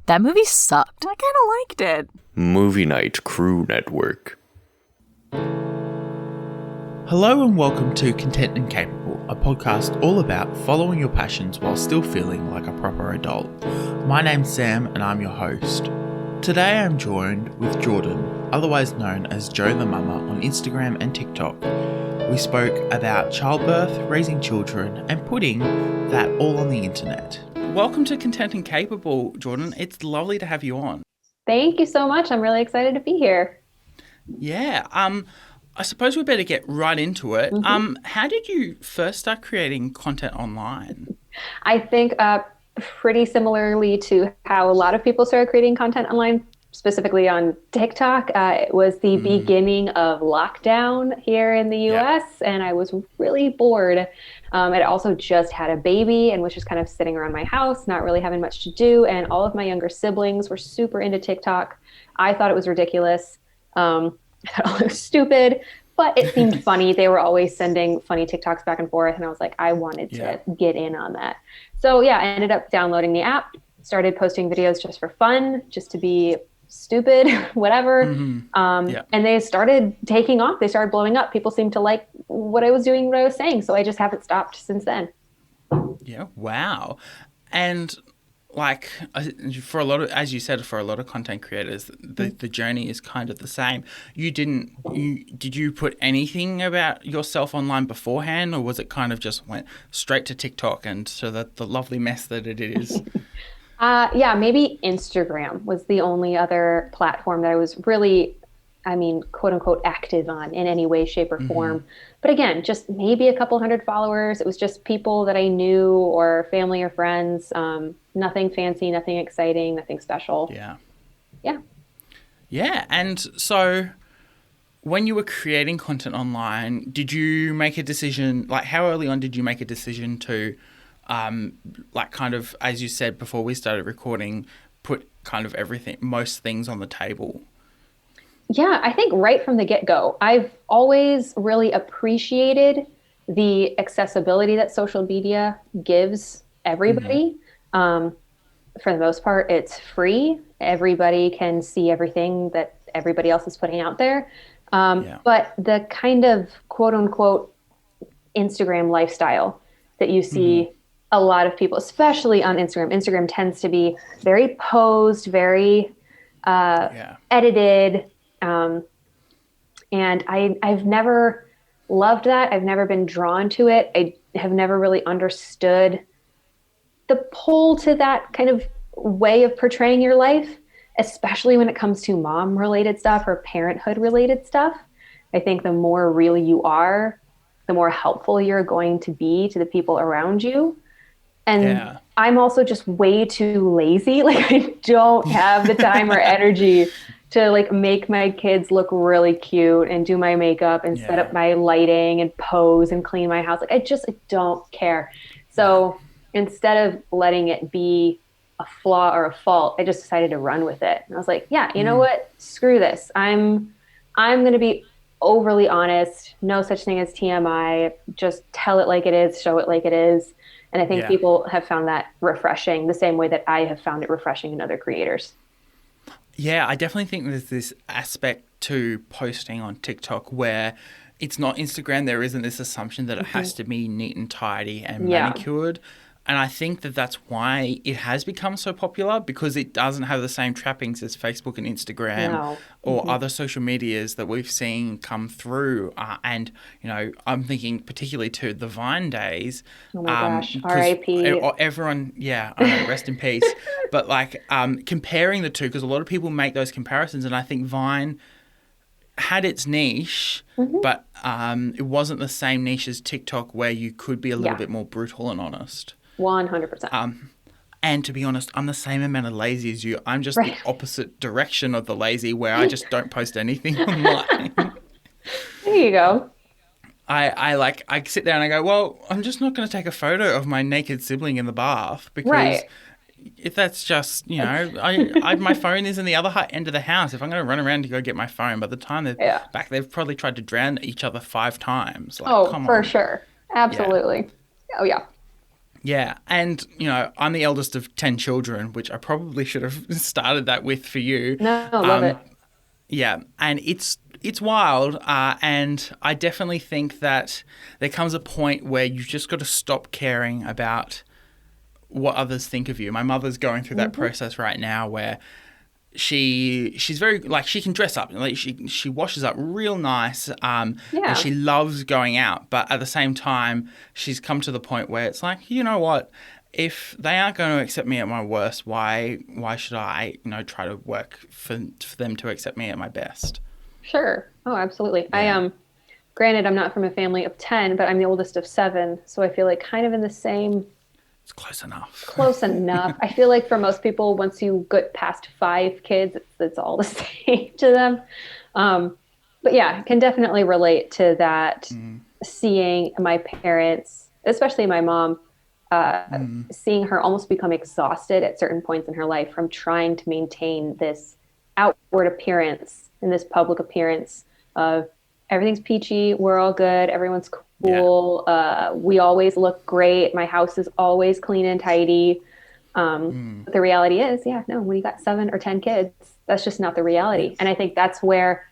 That movie sucked. I kind of liked it. Movie Night Crew Network. Hello and welcome to Content and Capable, a podcast all about following your passions while still feeling like a proper adult. My name's Sam and I'm your host. Today I'm joined with Jordan, otherwise known as Jothemama on Instagram and TikTok. We spoke about childbirth, raising children, and putting that all on the internet. Welcome to Content and Capable, Jordan. It's lovely to have you on. Thank you so much. I'm really excited to be here. Yeah. I suppose we better get right into it. How did you first start creating content online? I think pretty similarly to how a lot of people started creating content online, specifically on TikTok. It was the beginning of lockdown here in the US, and I was really bored. I also just had a baby and was just kind of sitting around my house, not really having much to do. And all of my younger siblings were super into TikTok. I thought it was ridiculous. I thought it was stupid, but it seemed funny. They were always sending funny TikToks back and forth. And I was like, I wanted to get in on that. So yeah, I ended up downloading the app, started posting videos just for fun, just to be stupid, whatever. And they started taking off. They started blowing up. People seemed to like what I was doing, what I was saying. So I just haven't stopped since then. Yeah. Wow. And like for a lot of, as you said, for a lot of content creators, the journey is kind of the same. Did you put anything about yourself online beforehand, or was it kind of just went straight to TikTok and so that the lovely mess that it is? Maybe Instagram was the only other platform that I was really, quote unquote, active on in any way, shape, or form. But again, just maybe a couple hundred followers. It was just people that I knew or family or friends. Nothing fancy, nothing exciting, nothing special. Yeah. And so when you were creating content online, did you make a decision, like how early on did you make a decision to kind of, as you said before we started recording, put kind of everything, most things on the table? Yeah, I think right from the get-go, I've always really appreciated the accessibility that social media gives everybody. For the most part, it's free. Everybody can see everything that everybody else is putting out there. But the kind of quote unquote Instagram lifestyle that you see a lot of people, especially on Instagram tends to be very posed, very edited. And I've never loved that. I've never been drawn to it. I have never really understood the pull to that kind of way of portraying your life, especially when it comes to mom-related stuff or parenthood-related stuff. I think the more real you are, the more helpful you're going to be to the people around you. And I'm also just way too lazy. Like I don't have the time or energy to like make my kids look really cute and do my makeup and set up my lighting and pose and clean my house. Like I don't care. So instead of letting it be a flaw or a fault, I just decided to run with it. And I was like, you know what? Screw this. I'm going to be overly honest. No such thing as TMI. Just tell it like it is, show it like it is. And I think people have found that refreshing the same way that I have found it refreshing in other creators. Yeah, I definitely think there's this aspect to posting on TikTok where it's not Instagram. There isn't this assumption that it has to be neat and tidy and manicured. And I think that that's why it has become so popular, because it doesn't have the same trappings as Facebook and Instagram or other social medias that we've seen come through. And, you know, I'm thinking particularly to the Vine days. Oh my gosh, R.I.P. Everyone, I know, rest in peace. But like comparing the two, because a lot of people make those comparisons, and I think Vine had its niche, but it wasn't the same niche as TikTok, where you could be a little bit more brutal and honest. 100%. And to be honest, I'm the same amount of lazy as you. I'm just the opposite direction of the lazy, where I just don't post anything online. There you go. I sit there and I go, well, I'm just not going to take a photo of my naked sibling in the bath, because if that's just, you know, my phone is in the other end of the house. If I'm going to run around to go get my phone, by the time they're back, they've probably tried to drown each other 5 times. Like, come on. For sure. Absolutely. Oh, yeah. Yeah. And, I'm the eldest of 10 children, which I probably should have started that with for you. No, love it. Yeah, and it's wild, and I definitely think that there comes a point where you've just got to stop caring about what others think of you. My mother's going through that process right now where she's very, like, she can dress up, like she washes up real nice, and she loves going out, but at the same time she's come to the point where it's like, you know what, if they aren't going to accept me at my worst, why should I, try to work for them to accept me at my best? Sure. Oh, absolutely. Yeah. Granted, I'm not from a family of 10, but I'm the oldest of 7. So I feel like kind of in the same, It's close enough. close enough. I feel like for most people, once you get past 5 kids, it's all the same to them. But yeah, can definitely relate to that. Seeing my parents, especially my mom, seeing her almost become exhausted at certain points in her life from trying to maintain this outward appearance and this public appearance of everything's peachy, we're all good, everyone's cool, we always look great, my house is always clean and tidy. But the reality is, no, when you got 7 or 10 kids, that's just not the reality. And I think that's where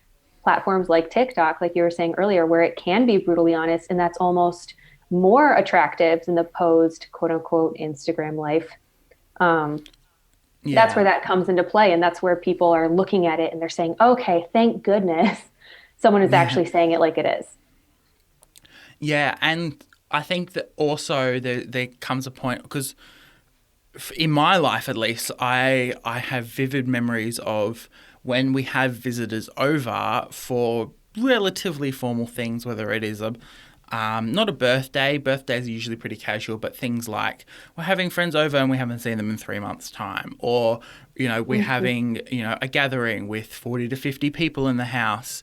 platforms like TikTok, like you were saying earlier, where it can be brutally honest, and that's almost more attractive than the posed quote unquote Instagram life. That's where that comes into play. And that's where people are looking at it and they're saying, okay, thank goodness someone is actually saying it like it is. Yeah. And I think that also there comes a point, because in my life, at least, I have vivid memories of when we have visitors over for relatively formal things, whether it is not a birthday. Birthdays are usually pretty casual, but things like we're having friends over and we haven't seen them in 3 months' time, or we're having a gathering with 40 to 50 people in the house.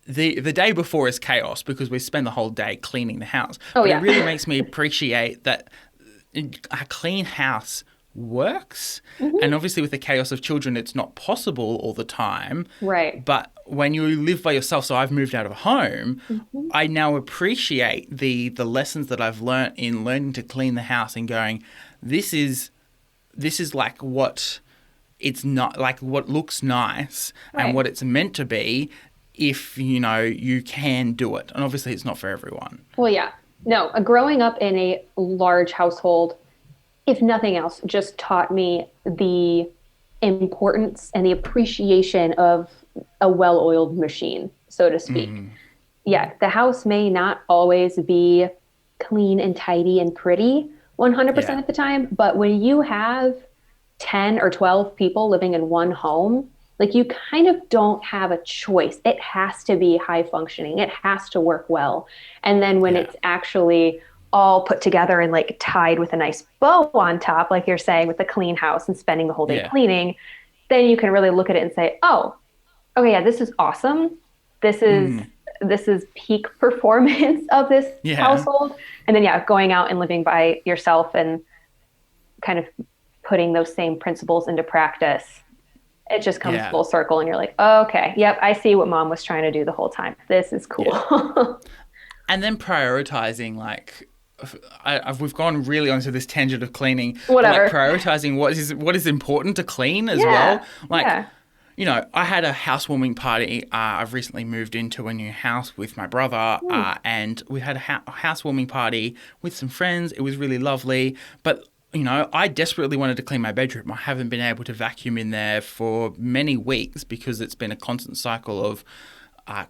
The day before is chaos because we spend the whole day cleaning the house. But it really makes me appreciate that a clean house works. And obviously with the chaos of children, it's not possible all the time. Right. But when you live by yourself, so I've moved out of home, I now appreciate the lessons that I've learned in learning to clean the house and going, this is like what it's not, like what looks nice and what it's meant to be if, you can do it. And obviously it's not for everyone. Well, yeah. No, growing up in a large household, if nothing else, just taught me the importance and the appreciation of a well-oiled machine, so to speak. Yeah, the house may not always be clean and tidy and pretty 100% of the time, but when you have 10 or 12 people living in one home, like you kind of don't have a choice. It has to be high functioning. It has to work well. And then when it's actually all put together and like tied with a nice bow on top, like you're saying, with the clean house and spending the whole day cleaning, then you can really look at it and say, oh, okay, yeah, this is awesome. This is peak performance of this household. And then, going out and living by yourself and kind of putting those same principles into practice. It just comes full circle and you're like, oh, okay, yep, I see what mom was trying to do the whole time. This is cool. And then prioritizing, like, we've gone really onto this tangent of cleaning. Whatever. Like prioritizing what is important to clean as well. Like, I had a housewarming party. I've recently moved into a new house with my brother, and we had a housewarming party with some friends. It was really lovely, but I desperately wanted to clean my bedroom. I haven't been able to vacuum in there for many weeks because it's been a constant cycle of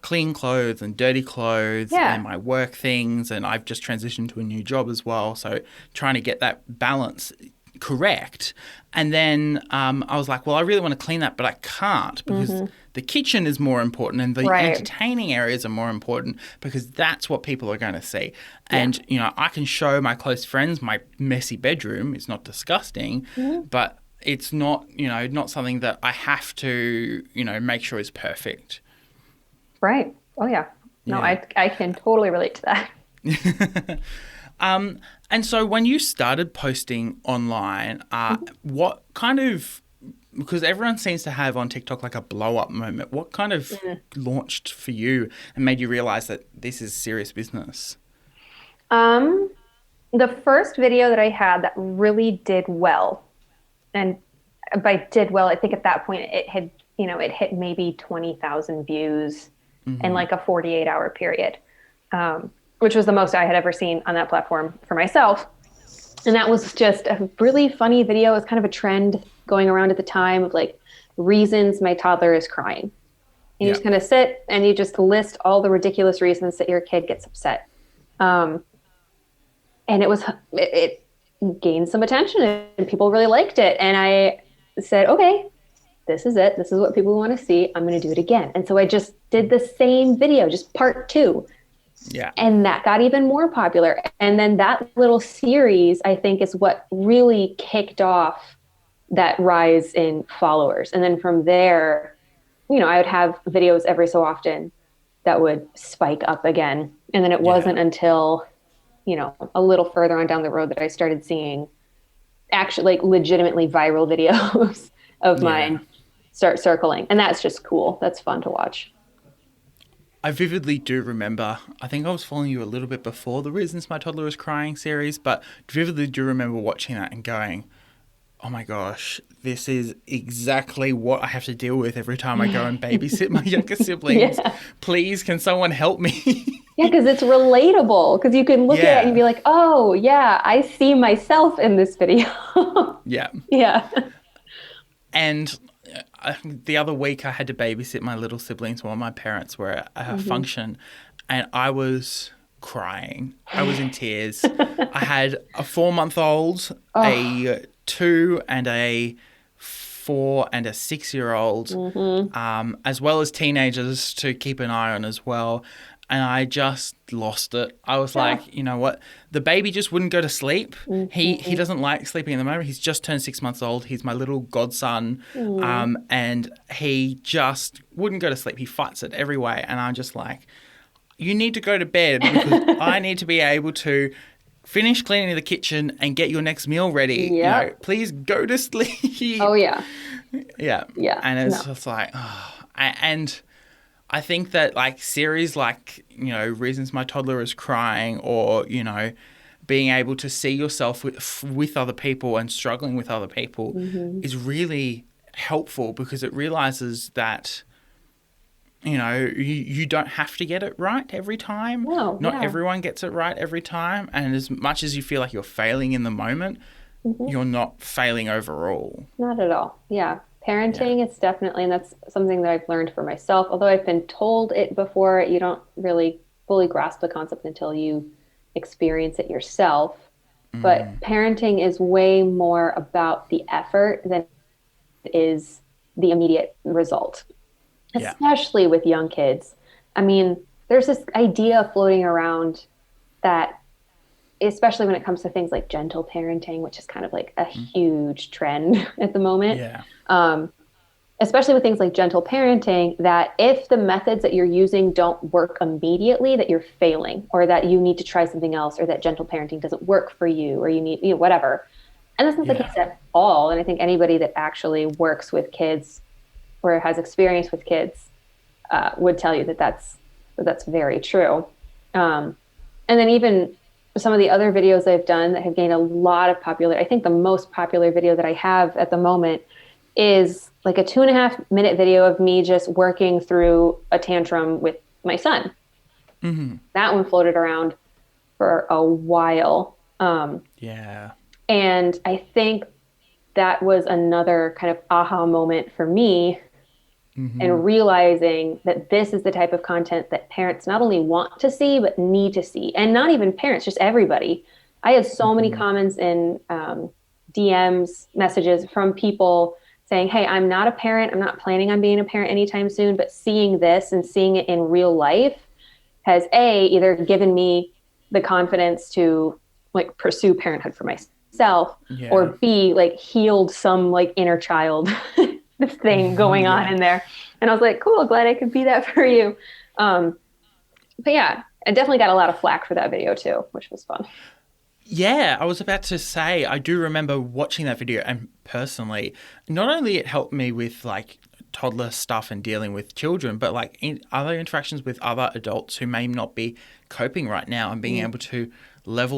clean clothes and dirty clothes and my work things. And I've just transitioned to a new job as well. So trying to get that balance correct. And then I was like, well, I really want to clean that, but I can't because the kitchen is more important and the entertaining areas are more important because that's what people are going to see. And, I can show my close friends my messy bedroom. It's not disgusting, but it's not, not something that I have to, make sure is perfect. Right. Oh, yeah. No, I can totally relate to that. And so when you started posting online, what kind of, because everyone seems to have on TikTok like a blow up moment, what kind of launched for you and made you realize that this is serious business? The first video that I had that really did well, and by did well, I think at that point it had, it hit maybe 20,000 views in like a 48-hour period, which was the most I had ever seen on that platform for myself. And that was just a really funny video. It was kind of a trend going around at the time of like reasons my toddler is crying. And you just kind of sit and you just list all the ridiculous reasons that your kid gets upset. And it gained some attention and people really liked it. And I said, okay, this is it. This is what people want to see. I'm going to do it again. And so I just did the same video, just part 2. Yeah. And that got even more popular. And then that little series, I think, is what really kicked off that rise in followers. And then from there, I would have videos every so often that would spike up again. And then it wasn't until, a little further on down the road that I started seeing actually like legitimately viral videos of mine start circling. And that's just cool. That's fun to watch. I vividly do remember, I think I was following you a little bit before the Reasons My Toddler Is Crying series, but vividly do remember watching that and going, oh my gosh, this is exactly what I have to deal with every time I go and babysit my younger siblings. Please, can someone help me? Yeah, because it's relatable. Because you can look at it and be like, oh, yeah, I see myself in this video. Yeah. And the other week I had to babysit my little siblings while my parents were at a function, and I was crying. I was in tears. I had a 4-month-old, a 2 and a 4 and a 6-year-old, as well as teenagers to keep an eye on as well. And I just lost it. I was like, you know what? The baby just wouldn't go to sleep. He doesn't like sleeping at the moment. He's just turned 6 months old. He's my little godson. And he just wouldn't go to sleep. He fights it every way. And I'm just like, you need to go to bed because I need to be able to finish cleaning the kitchen and get your next meal ready. Please go to sleep. Oh, yeah. Yeah. And it's just like, and I think that like series like, Reasons My Toddler Is Crying, or, being able to see yourself with other people and struggling with other people is really helpful, because it realizes that, you don't have to get it right every time. Not everyone gets it right every time. And as much as you feel like you're failing in the moment, you're not failing overall. Not at all. Yeah. Parenting is definitely, and that's something that I've learned for myself. Although I've been told it before, you don't really fully grasp the concept until you experience it yourself. But parenting is way more about the effort than it is the immediate result, especially with young kids. I mean, there's this idea floating around that, especially when it comes to things like gentle parenting, which is kind of like a huge trend at the moment. Especially with things like gentle parenting, that if the methods that you're using don't work immediately, that you're failing, or that you need to try something else, or that gentle parenting doesn't work for you, or you need, whatever. And that's not the case at all. And I think anybody that actually works with kids or has experience with kids would tell you that that's very true. And then even some of the other videos I've done that have gained a lot of popularity, I think the most popular video that I have at the moment is like a 2.5-minute video of me just working through a tantrum with my son. That one floated around for a while. And I think that was another kind of aha moment for me, and realizing that this is the type of content that parents not only want to see, but need to see. And not even parents, just everybody. I had so many comments in DMs, messages from people saying, hey, I'm not a parent. I'm not planning on being a parent anytime soon, but seeing this and seeing it in real life has either given me the confidence to like pursue parenthood for myself, or B, like healed some like inner child thing going on in there. And I was like, cool, glad I could be that for you. But yeah, I definitely got a lot of flack for that video too, which was fun. Yeah, I was about to say, I do remember watching that video, and personally, not only it helped me with like toddler stuff and dealing with children, but like in other interactions with other adults who may not be coping right now, and being able to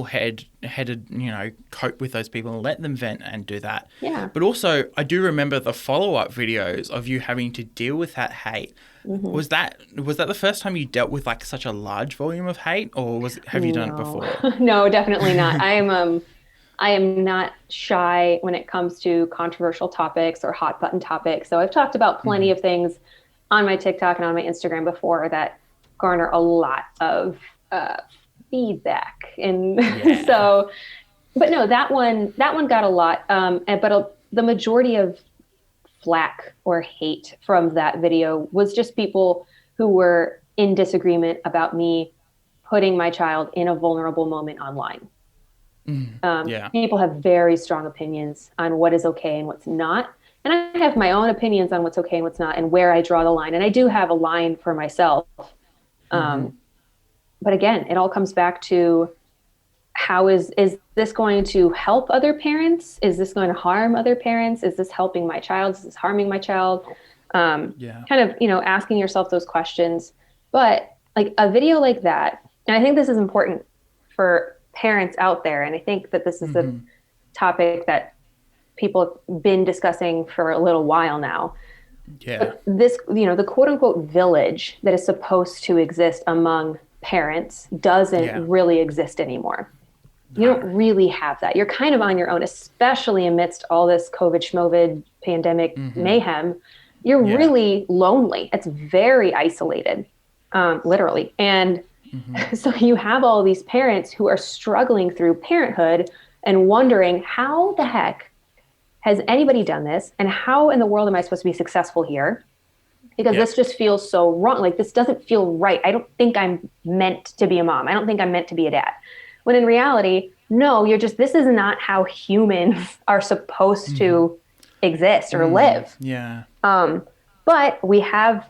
headed, cope with those people and let them vent and do that. Yeah. But also, I do remember the follow-up videos of you having to deal with that hate. Mm-hmm. Was that the first time you dealt with like such a large volume of hate, or have you done it before? No, definitely not. I am not shy when it comes to controversial topics or hot button topics. So I've talked about plenty of things on my TikTok and on my Instagram before that garner a lot of feedback. And so, but no, that one got a lot. The majority of flack or hate from that video was just people who were in disagreement about me putting my child in a vulnerable moment online. People have very strong opinions on what is okay and what's not. And I have my own opinions on what's okay and what's not and where I draw the line. And I do have a line for myself. But again, it all comes back to how is this going to help other parents? Is this going to harm other parents? Is this helping my child? Is this harming my child? Kind of, asking yourself those questions. But like a video like that, and I think this is important for parents out there. And I think that this is a topic that people have been discussing for a little while now. Yeah. But this, the quote unquote village that is supposed to exist among parents doesn't really exist anymore. You don't really have that. You're kind of on your own, especially amidst all this COVID pandemic mayhem. You're really lonely. It's very isolated, literally. And so you have all these parents who are struggling through parenthood and wondering, how the heck has anybody done this? And how in the world am I supposed to be successful here? Because this just feels so wrong. Like, this doesn't feel right. I don't think I'm meant to be a mom. I don't think I'm meant to be a dad. When in reality, no, this is not how humans are supposed to exist or live. Yeah. But we have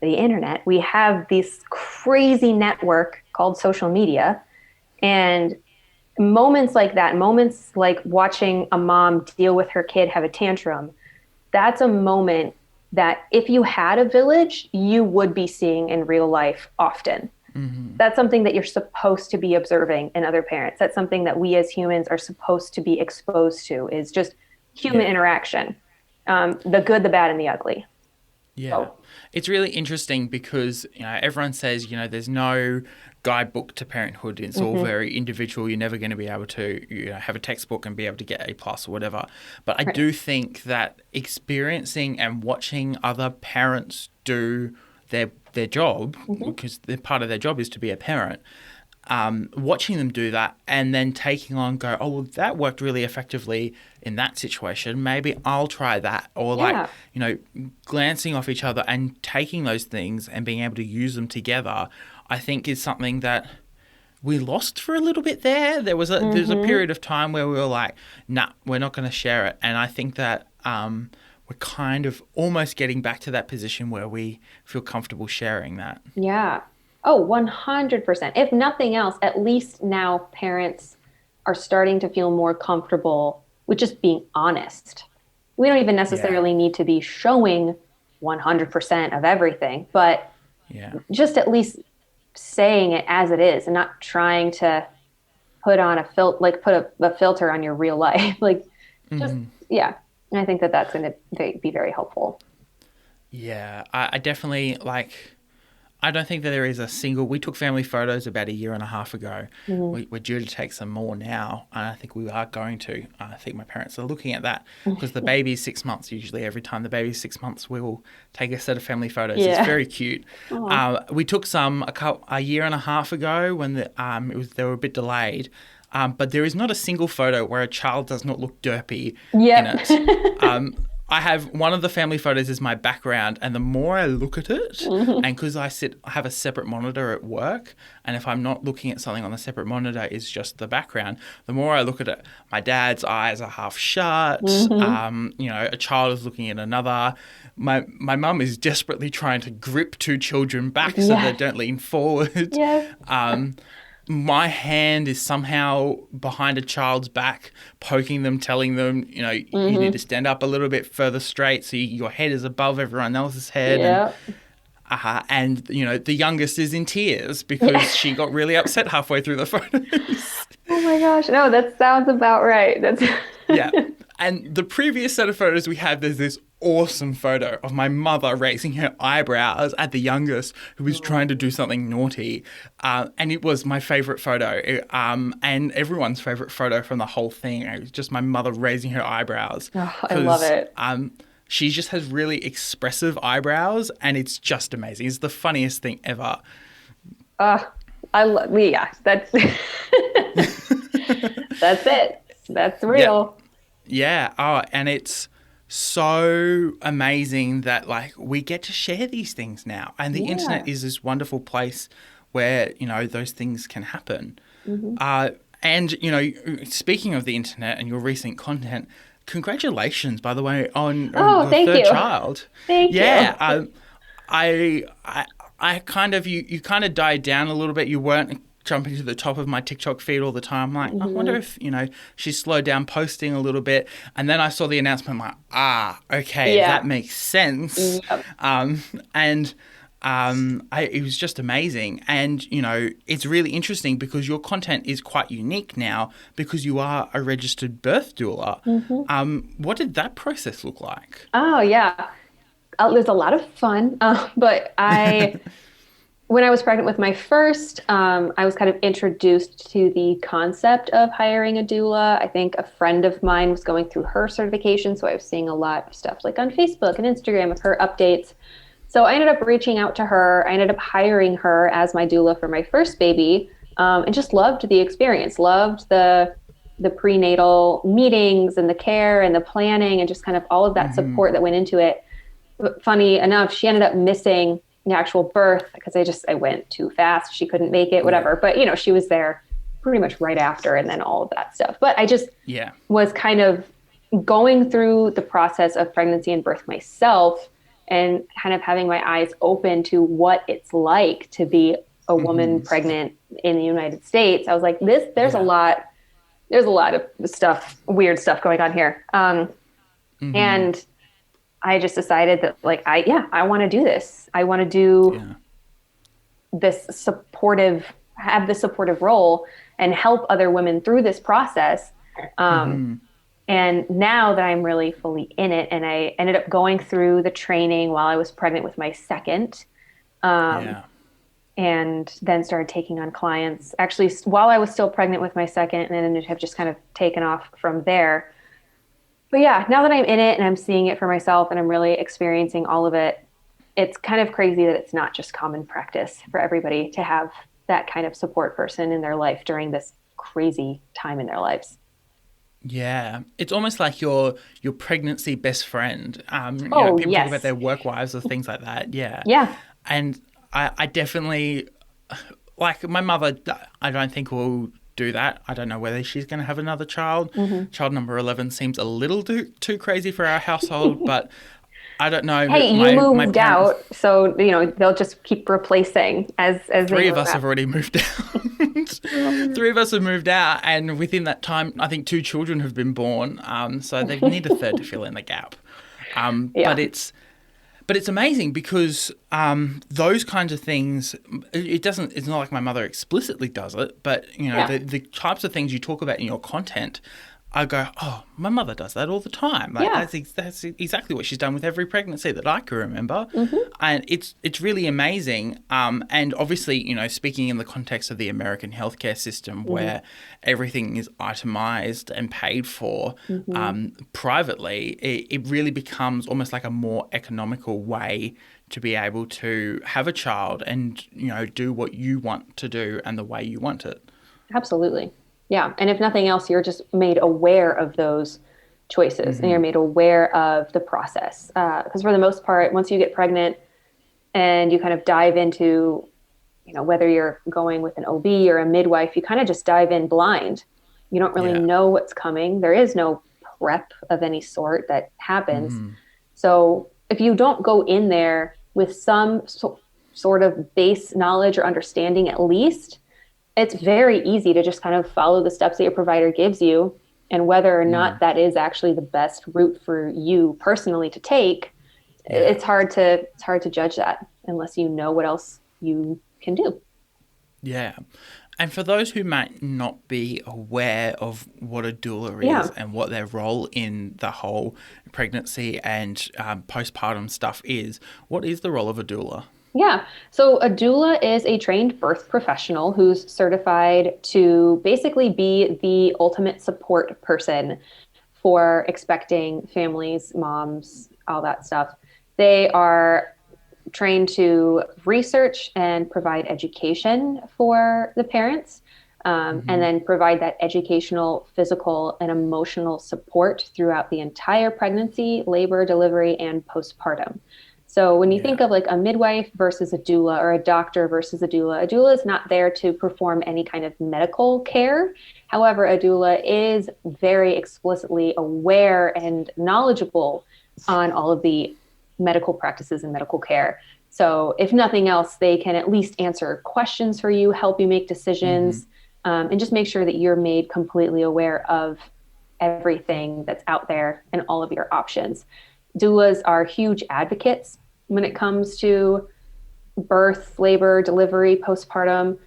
the internet. We have this crazy network called social media. And moments like that, moments like watching a mom deal with her kid have a tantrum, that's a moment that if you had a village, you would be seeing in real life often. That's something that you're supposed to be observing in other parents. That's something that we as humans are supposed to be exposed to, is just human interaction, the good, the bad, and the ugly. Yeah. So, it's really interesting because, everyone says, there's no guidebook to parenthood. It's all very individual. You're never going to be able to have a textbook and be able to get A+ or whatever. But I do think that experiencing and watching other parents do their job, because part of their job is to be a parent, watching them do that and then taking on, go, oh, well, that worked really effectively in that situation. Maybe I'll try that. Or glancing off each other and taking those things and being able to use them together, I think is something that we lost for a little bit there. There's a period of time where we were like, nah, we're not going to share it. And I think that we're kind of almost getting back to that position where we feel comfortable sharing that. Yeah. Oh, 100%. If nothing else, at least now parents are starting to feel more comfortable with just being honest. We don't even necessarily need to be showing 100% of everything, but just at least saying it as it is and not trying to put on a filter on your real life. And I think that that's going to be very helpful. Yeah, I definitely I don't think that there is a single. We took family photos about 1.5 years ago. We're due to take some more now, and I think we are going to. I think my parents are looking at that because the baby's 6 months. Usually, every time the baby's 6 months, we will take a set of family photos. Yeah. It's very cute. We took some 1.5 years ago when they were a bit delayed. But there is not a single photo where a child does not look derpy in it. I have one of the family photos as my background, and the more I look at it, and because I have a separate monitor at work, and if I'm not looking at something on the separate monitor, it's just the background, the more I look at it, my dad's eyes are half shut, a child is looking at another. My mum is desperately trying to grip 2 children back so they don't lean forward. My hand is somehow behind a child's back, poking them, telling them, you need to stand up a little bit further straight so your head is above everyone else's head. And the youngest is in tears because she got really upset halfway through the photos. Oh my gosh. No, that sounds about right. That's Yeah. And the previous set of photos we had, there's this awesome photo of my mother raising her eyebrows at the youngest who was trying to do something naughty. And it was my favorite photo, and everyone's favorite photo from the whole thing. It was just my mother raising her eyebrows. Oh, I love it. She just has really expressive eyebrows, and it's just amazing. It's the funniest thing ever. Yeah, that's that's it. That's real. Yeah. Oh, and it's so amazing that like we get to share these things now, and the internet is this wonderful place where those things can happen. And speaking of the internet and your recent content, congratulations, by the way, on your third child. Thank you. I kind of you kind of died down a little bit. You weren't jumping to the top of my TikTok feed all the time. I'm like, I wonder if she's slowed down posting a little bit. And then I saw the announcement. I'm like, okay, that makes sense. Yep. It was just amazing. And it's really interesting because your content is quite unique now because you are a registered birth doula. What did that process look like? Oh yeah. It was a lot of fun, but when I was pregnant with my first, I was kind of introduced to the concept of hiring a doula. I think a friend of mine was going through her certification, so I was seeing a lot of stuff like on Facebook and Instagram of her updates. So I ended up reaching out to her. I ended up hiring her as my doula for my first baby, and just loved the experience, loved the prenatal meetings and the care and the planning and just kind of all of that support that went into it. But funny enough, she ended up missing the actual birth because I went too fast. She couldn't make it, whatever. But, she was there pretty much right after and then all of that stuff. But I just was kind of going through the process of pregnancy and birth myself and kind of having my eyes open to what it's like to be a woman pregnant in the United States. I was like, there's a lot of stuff, weird stuff going on here. And I just decided that I want to do this. I want to do this have this supportive role and help other women through this process. And now that I'm really fully in it, and I ended up going through the training while I was pregnant with my second, and then started taking on clients actually while I was still pregnant with my second, and then have just kind of taken off from there. But yeah, now that I'm in it and I'm seeing it for myself and I'm really experiencing all of it, it's kind of crazy that it's not just common practice for everybody to have that kind of support person in their life during this crazy time in their lives. Yeah, it's almost like your pregnancy best friend. People talk about their work wives or things like that. Yeah. Yeah. And I definitely, like my mother, I don't think will do that. I don't know whether she's going to have another child. Child number 11 seems a little too crazy for our household, but I don't know. Hey, you moved out, so they'll just keep replacing as three of us have already moved out. 3 of us have moved out, and within that time, I think 2 children have been born. So they need a third to fill in the gap. But it's amazing because those kinds of things, it's not like my mother explicitly does it, but the types of things you talk about in your content, I go, oh, my mother does that all the time. That's exactly what she's done with every pregnancy that I can remember. And it's really amazing. And obviously, speaking in the context of the American healthcare system where everything is itemized and paid for privately, it really becomes almost like a more economical way to be able to have a child and, do what you want to do and the way you want it. Absolutely. Yeah. And if nothing else, you're just made aware of those choices and you're made aware of the process. Because for the most part, once you get pregnant and you kind of dive into, whether you're going with an OB or a midwife, you kind of just dive in blind. You don't really know what's coming. There is no prep of any sort that happens. So if you don't go in there with some sort of base knowledge or understanding at least, it's very easy to just kind of follow the steps that your provider gives you, and whether or not that is actually the best route for you personally to take, it's hard to judge that unless you know what else you can do. Yeah. And for those who might not be aware of what a doula Yeah. is and what their role in the whole pregnancy and postpartum stuff is, what is the role of a doula? Yeah. So a doula is a trained birth professional who's certified to basically be the ultimate support person for expecting families, moms, all that stuff. They are trained to research and provide education for the parents, and then provide that educational, physical, and emotional support throughout the entire pregnancy, labor, delivery, and postpartum. So when you think of like a midwife versus a doula or a doctor versus a doula is not there to perform any kind of medical care. However, a doula is very explicitly aware and knowledgeable on all of the medical practices and medical care. So if nothing else, they can at least answer questions for you, help you make decisions, and just make sure that you're made completely aware of everything that's out there and all of your options. Doulas are huge advocates when it comes to birth, labor, delivery, postpartum.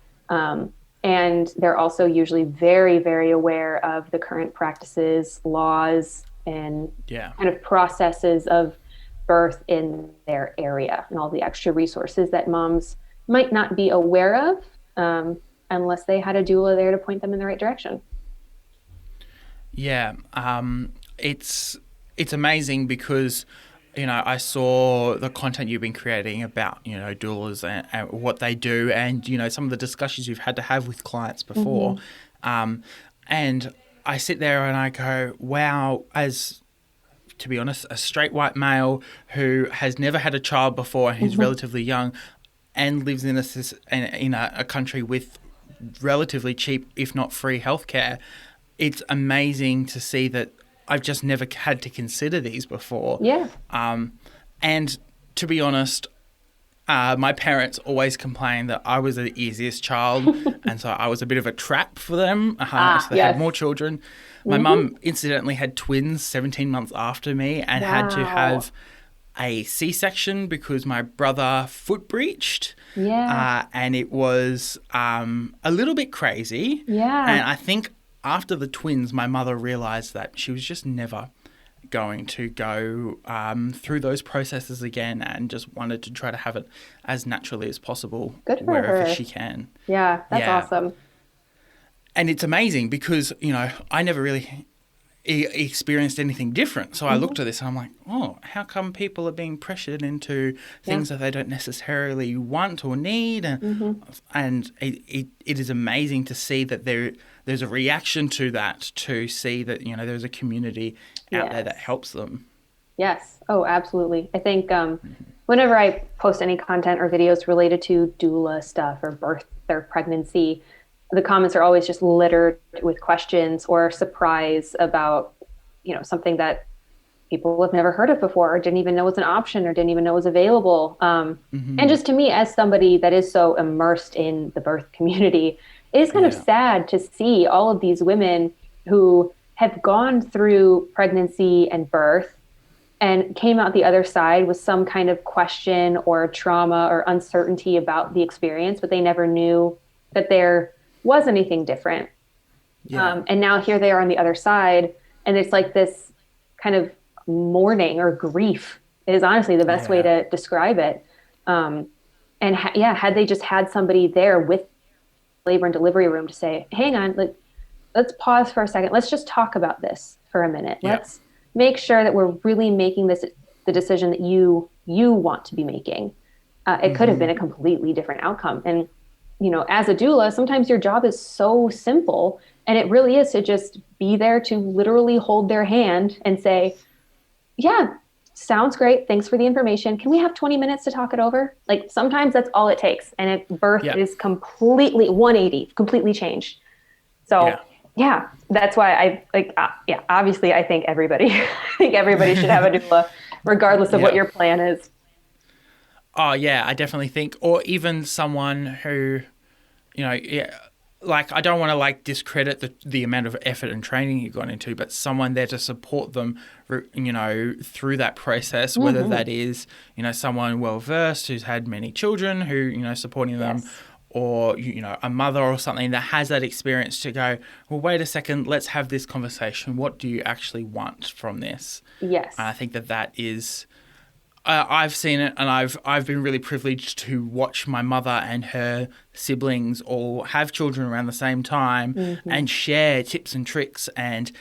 And they're also usually very, very aware of the current practices, laws, and kind of processes of birth in their area and all the extra resources that moms might not be aware of unless they had a doula there to point them in the right direction. Yeah, it's amazing because, you know, I saw the content you've been creating about, you know, doulas and what they do and, you know, some of the discussions you've had to have with clients before. And I sit there and I go, wow, as, to be honest, a straight white male who has never had a child before and who's relatively young and lives in a country with relatively cheap, if not free healthcare, it's amazing to see that I've just never had to consider these before. Yeah. And to be honest, my parents always complained that I was the easiest child, and so I was a bit of a trap for them. So they had more children. My mum incidentally had twins 17 months after me and had to have a C-section because my brother foot breached. Yeah. And it was a little bit crazy. Yeah. And I think after the twins, my mother realised that she was just never going to go through those processes again and just wanted to try to have it as naturally as possible wherever she can. Yeah, that's awesome. And it's amazing because, you know, I never really experienced anything different. So I looked at this and I'm like, oh, how come people are being pressured into things that they don't necessarily want or need? And it is amazing to see that there's a reaction to that, to see that, you know, there's a community out there that helps them. Yes. Oh, absolutely. I think whenever I post any content or videos related to doula stuff or birth or pregnancy, the comments are always just littered with questions or surprise about, you know, something that people have never heard of before or didn't even know was an option or didn't even know was available. And just to me, as somebody that is so immersed in the birth community, it is kind of sad to see all of these women who have gone through pregnancy and birth and came out the other side with some kind of question or trauma or uncertainty about the experience, but they never knew that there was anything different. And now here they are on the other side, and it's like this kind of mourning or grief is honestly the best way to describe it. And had they just had somebody there with labor and delivery room to say, hang on, let's pause for a second. Let's just talk about this for a minute. Let's make sure that we're really making this the decision that you want to be making. It could have been a completely different outcome. And, you know, as a doula, sometimes your job is so simple, and it really is to just be there to literally hold their hand and say, yeah, sounds great. Thanks for the information. Can we have 20 minutes to talk it over? Like, sometimes that's all it takes. And birth is completely 180, completely changed. So that's why obviously I think everybody should have a doula regardless of what your plan is. Oh, yeah, I definitely think, or even someone who, you know, like, I don't want to, like, discredit the amount of effort and training you've gone into, but someone there to support them, you know, through that process, whether that is, you know, someone well-versed who's had many children who, you know, supporting them, or, you know, a mother or something that has that experience to go, well, wait a second, let's have this conversation. What do you actually want from this? Yes. And I think that is... I've seen it, and I've been really privileged to watch my mother and her siblings all have children around the same time and share tips and tricks and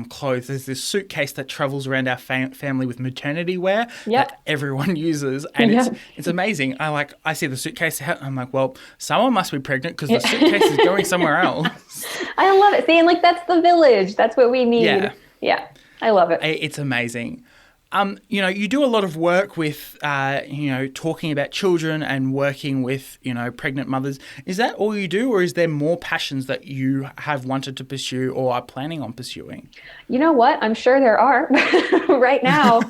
clothes. There's this suitcase that travels around our family with maternity wear that everyone uses, and it's amazing. I see the suitcase out, and I'm like, well, someone must be pregnant because the suitcase is going somewhere else. I love it. See, and like that's the village. That's what we need. Yeah, I love it. It's amazing. You know, you do a lot of work with, you know, talking about children and working with, you know, pregnant mothers. Is that all you do, or is there more passions that you have wanted to pursue or are planning on pursuing? You know what? I'm sure there are. Right now,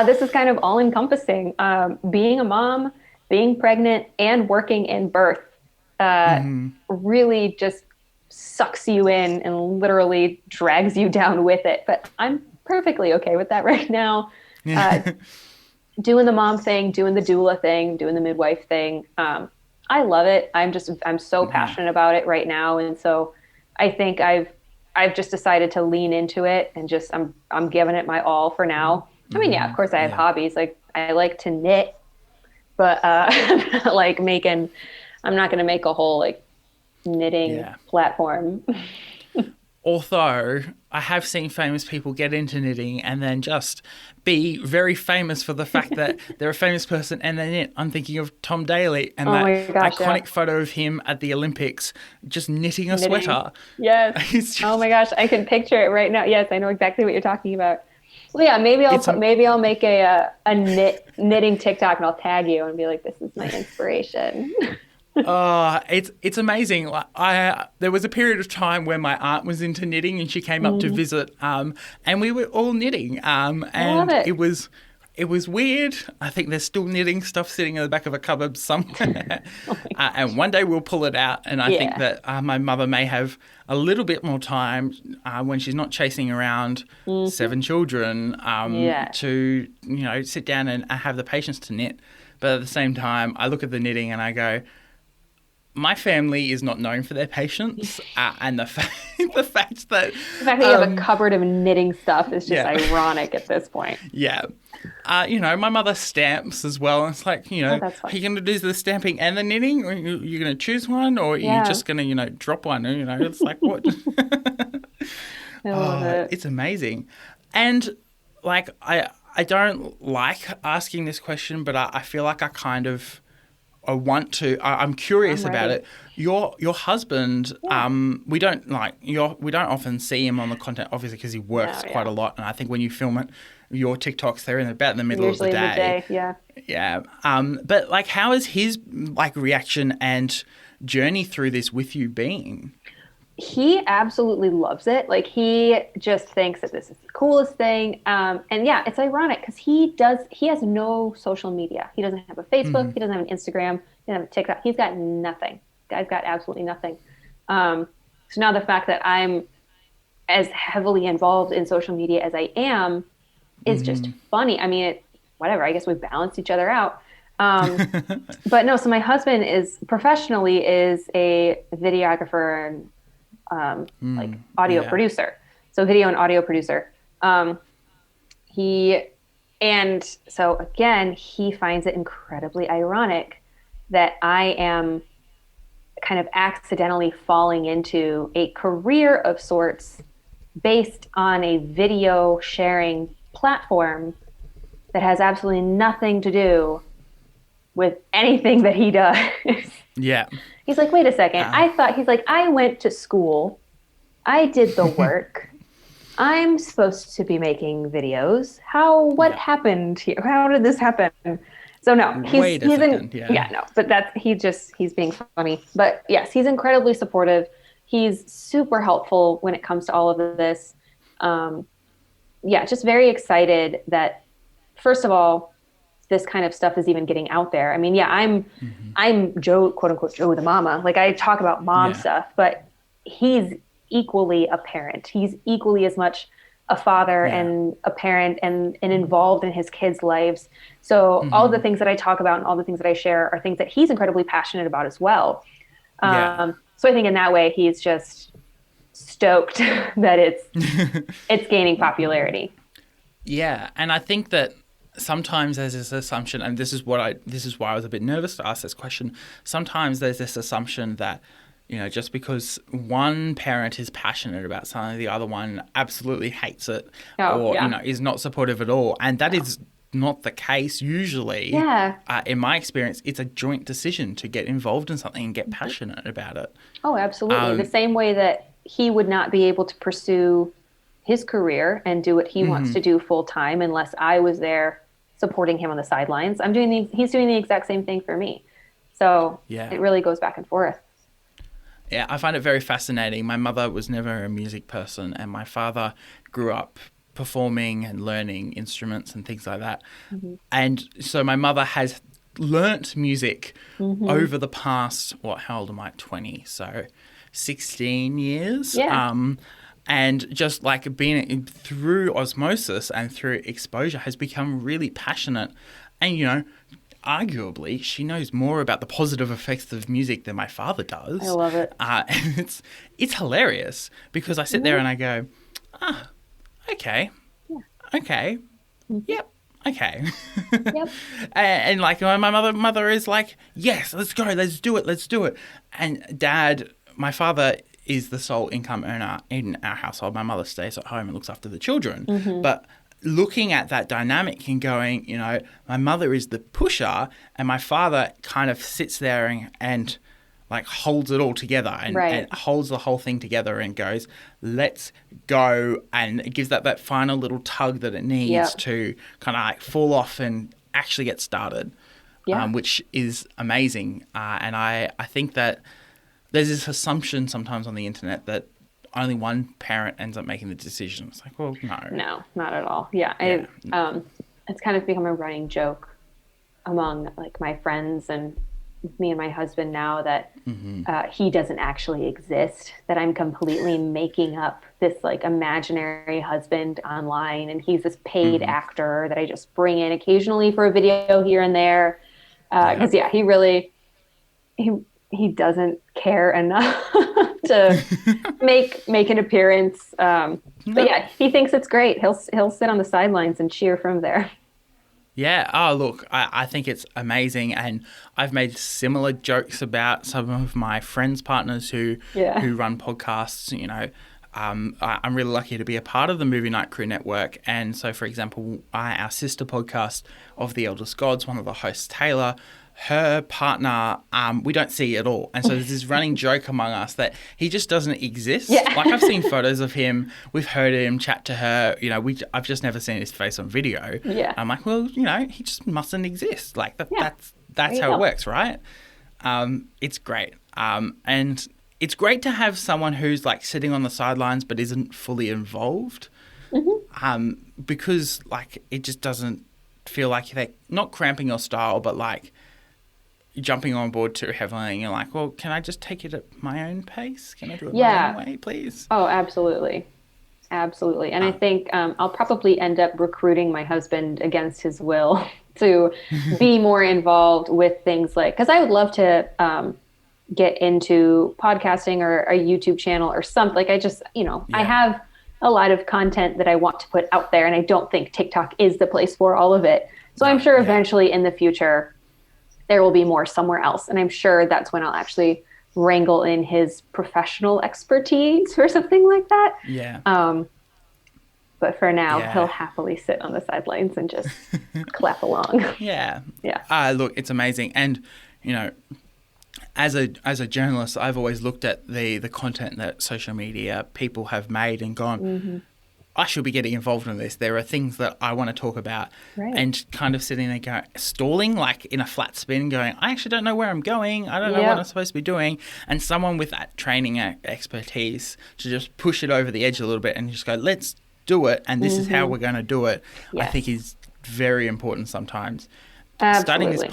this is kind of all-encompassing. Being a mom, being pregnant, and working in birth really just sucks you in and literally drags you down with it. But I'm perfectly okay with that right now. Doing the mom thing, doing the doula thing, doing the midwife thing. I love it. I'm so passionate about it right now. And so I think I've just decided to lean into it and just, I'm giving it my all for now. I mean, yeah, of course I have hobbies. Like I like to knit, but, like I'm not going to make a whole like knitting platform. Although I have seen famous people get into knitting and then just be very famous for the fact that they're a famous person and they knit. I'm thinking of Tom Daley and that iconic photo of him at the Olympics just knitting a sweater. Yes. Oh my gosh, I can picture it right now. Yes, I know exactly what you're talking about. Well, yeah, maybe I'll make a knitting TikTok and I'll tag you and be like, this is my inspiration. It's amazing. There was a period of time where my aunt was into knitting and she came up to visit, and we were all knitting. And it was weird. I think there's still knitting stuff sitting in the back of a cupboard somewhere. And one day we'll pull it out. And I think that my mother may have a little bit more time when she's not chasing around 7 children to, you know, sit down and have the patience to knit. But at the same time, I look at the knitting and I go, my family is not known for their patience, and the fact that you have a cupboard of knitting stuff is just ironic at this point. Yeah. You know, my mother stamps as well. It's like, you know, are you going to do the stamping and the knitting, or you're going to choose one, or are you just going to, you know, drop one? You know, it's like, what? I love it. It's amazing. And like, I don't like asking this question, but I feel like I'm curious about it. Your husband, we don't often see him on the content, obviously, because he works quite a lot. And I think when you film it, your TikToks, they're about in the middle of the day. Yeah. But like, how is his like reaction and journey through this with you been? He absolutely loves it. Like he just thinks that this is the coolest thing. And yeah, it's ironic because he has no social media. He doesn't have a Facebook. He doesn't have an Instagram. He doesn't have a TikTok. He's got nothing. Guy's got absolutely nothing. So now the fact that I'm as heavily involved in social media as I am is just funny. I mean, whatever, I guess we balance each other out. But no, so my husband is a videographer and like audio producer. So video and audio producer. He finds it incredibly ironic that I am kind of accidentally falling into a career of sorts based on a video sharing platform that has absolutely nothing to do with anything that he does. Yeah. He's like, wait a second. I went to school. I did the work. I'm supposed to be making videos. What happened here? How did this happen? So no, he's being funny. But yes, he's incredibly supportive. He's super helpful when it comes to all of this. Just very excited that, first of all, this kind of stuff is even getting out there. I mean, I'm Joe, quote unquote, Jothemama. Like I talk about mom stuff, but he's equally a parent. He's equally as much a father and a parent and involved in his kids' lives. So all the things that I talk about and all the things that I share are things that he's incredibly passionate about as well. Yeah. So I think in that way, he's just stoked that it's gaining popularity. Yeah, and I think that sometimes there's this assumption, and this is why I was a bit nervous to ask this question. Sometimes there's this assumption that, just because one parent is passionate about something, the other one absolutely hates it, or is not supportive at all, and that is not the case usually. Yeah. In my experience, it's a joint decision to get involved in something and get passionate about it. Oh, absolutely. The same way that he would not be able to pursue his career and do what he wants to do full time unless I was there supporting him on the sidelines. He's doing the exact same thing for me. So it really goes back and forth. Yeah, I find it very fascinating. My mother was never a music person, and my father grew up performing and learning instruments and things like that. And so my mother has learnt music over the past, how old am I? 20. So 16 years. Yeah. And just like being through osmosis and through exposure has become really passionate. And, arguably, she knows more about the positive effects of music than my father does. I love it. And it's hilarious because I sit there and I go, okay, okay, yep, okay. Yep. And like my mother is like, yes, let's go, let's do it. And Dad, my father is the sole income earner in our household. My mother stays at home and looks after the children. But looking at that dynamic and going, my mother is the pusher and my father kind of sits there and like holds it all together and holds the whole thing together and goes, let's go, and it gives that final little tug that it needs to kind of like fall off and actually get started, which is amazing. And I think that there's this assumption sometimes on the internet that only one parent ends up making the decision. It's like, well, no. No, not at all. Yeah. It's kind of become a running joke among like my friends and me and my husband now that he doesn't actually exist, that I'm completely making up this like imaginary husband online, and he's this paid actor that I just bring in occasionally for a video here and there. Because he doesn't care enough to make an appearance. But yeah, he thinks it's great. He'll sit on the sidelines and cheer from there. Yeah. Oh, look, I think it's amazing. And I've made similar jokes about some of my friends' partners who run podcasts. I'm really lucky to be a part of the Movie Night Crew Network. And so, for example, our sister podcast of The Eldest Gods, one of the hosts, Taylor, her partner, we don't see at all. And so there's this running joke among us that he just doesn't exist. Yeah. Like I've seen photos of him. We've heard him chat to her. I've just never seen his face on video. Yeah. I'm like, well, he just mustn't exist. Like that's how go. it works, right? It's great. And it's great to have someone who's like sitting on the sidelines but isn't fully involved. Because like it just doesn't feel like they're not cramping your style, but like jumping on board too heavily and you're like, well, can I just take it at my own pace? Can I do it my own way, please? Oh, absolutely. Absolutely. And I think I'll probably end up recruiting my husband against his will to be more involved with things like, because I would love to get into podcasting or a YouTube channel or something. Like I just, I have a lot of content that I want to put out there, and I don't think TikTok is the place for all of it. So I'm sure eventually in the future, there will be more somewhere else. And I'm sure that's when I'll actually wrangle in his professional expertise or something like that. Yeah. But for now, he'll happily sit on the sidelines and just clap along. Yeah. Yeah. Look, it's amazing. And, as a journalist, I've always looked at the content that social media people have made and gone, I should be getting involved in this. There are things that I want to talk about, and kind of sitting there stalling like in a flat spin going, I actually don't know where I'm going. I don't know what I'm supposed to be doing. And someone with that training expertise to just push it over the edge a little bit and just go, let's do it. And this is how we're going to do it. Yes. I think is very important sometimes. Absolutely.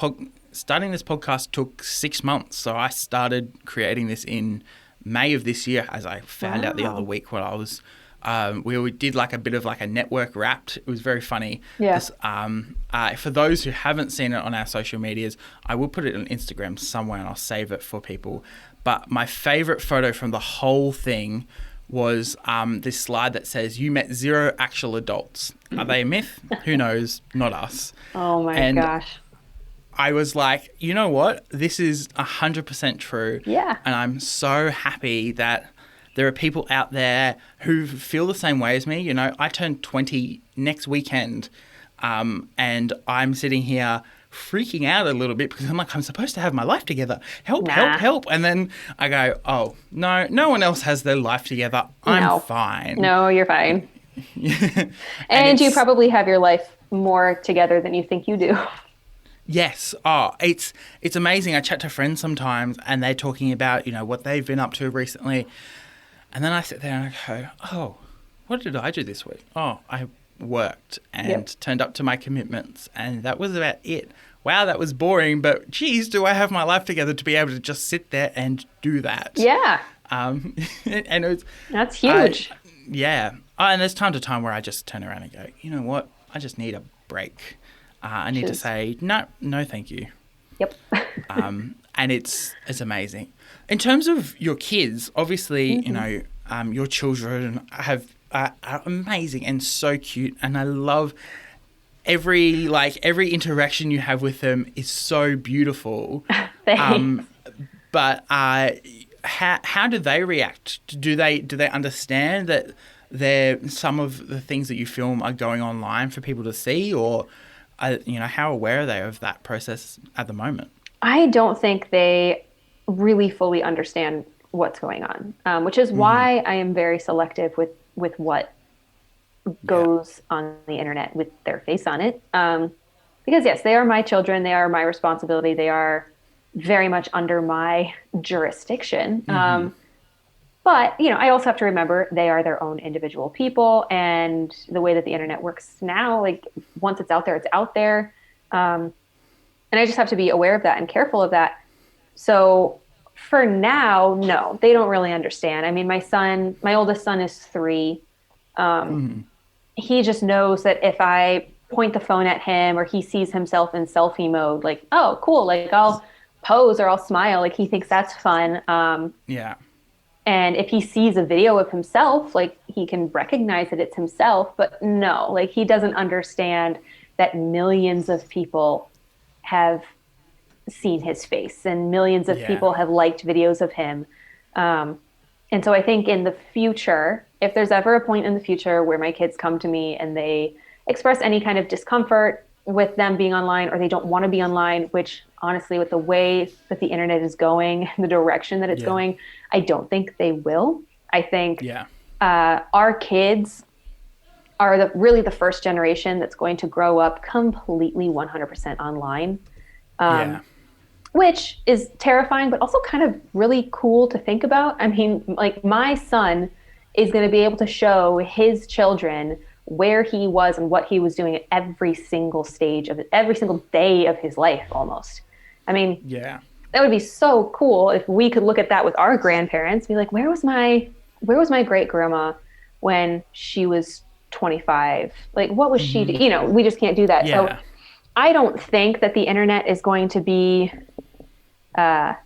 Starting this podcast took 6 months. So I started creating this in May of this year, as I found out the other week when I was we did like a bit of like a network wrapped. It was very funny. Yeah. For those who haven't seen it on our social medias, I will put it on Instagram somewhere and I'll save it for people. But my favorite photo from the whole thing was this slide that says, "You met 0 actual adults. Are they a myth? Who knows? Not us." Oh my gosh. I was like, you know what? This is 100% true. Yeah. And I'm so happy that there are people out there who feel the same way as me. You know, I turn 20 next weekend, and I'm sitting here freaking out a little bit because I'm like, I'm supposed to have my life together. Help, help. And then I go, oh, no one else has their life together. I'm fine. No, you're fine. and you probably have your life more together than you think you do. Yes. Oh, it's amazing. I chat to friends sometimes and they're talking about, you know, what they've been up to recently. And then I sit there and I go, oh, what did I do this week? Oh, I worked and turned up to my commitments, and that was about it. Wow, that was boring, but geez, do I have my life together to be able to just sit there and do that? Yeah. And that's huge. Yeah. And there's time to time where I just turn around and go, you know what? I just need a break. I need to say, no, thank you. Yep. And it's amazing. In terms of your kids, obviously, you know, your children are amazing and so cute, and I love every interaction you have with them is so beautiful. Thanks. But how do they react? Do they understand that some of the things that you film are going online for people to see, or you know, how aware are they of that process at the moment? I don't think they really fully understand what's going on, which is why I am very selective with what goes on the internet with their face on it. Because yes, they are my children. They are my responsibility. They are very much under my jurisdiction. But, you know, I also have to remember they are their own individual people, and the way that the internet works now, like once it's out there, it's out there. And I just have to be aware of that and careful of that. So for now, no, they don't really understand. I mean, my oldest son is 3. He just knows that if I point the phone at him or he sees himself in selfie mode, like, oh, cool. Like I'll pose or I'll smile. Like he thinks that's fun. Yeah. And if he sees a video of himself, like he can recognize that it's himself, but no, like he doesn't understand that millions of people have seen his face and millions of people have liked videos of him. And so I think in the future, if there's ever a point in the future where my kids come to me and they express any kind of discomfort with them being online, or they don't want to be online, which honestly, with the way that the internet is going, the direction that it's going, I don't think they will. I think our kids are really the first generation that's going to grow up completely 100% online, which is terrifying, but also kind of really cool to think about. I mean, like my son is going to be able to show his children where he was and what he was doing at every single stage of it, every single day of his life almost. I mean, that would be so cool if we could look at that with our grandparents, be like, where was my great grandma when she was 25? Like, what was she doing? You know, we just can't do that. So I don't think that the internet is going to be not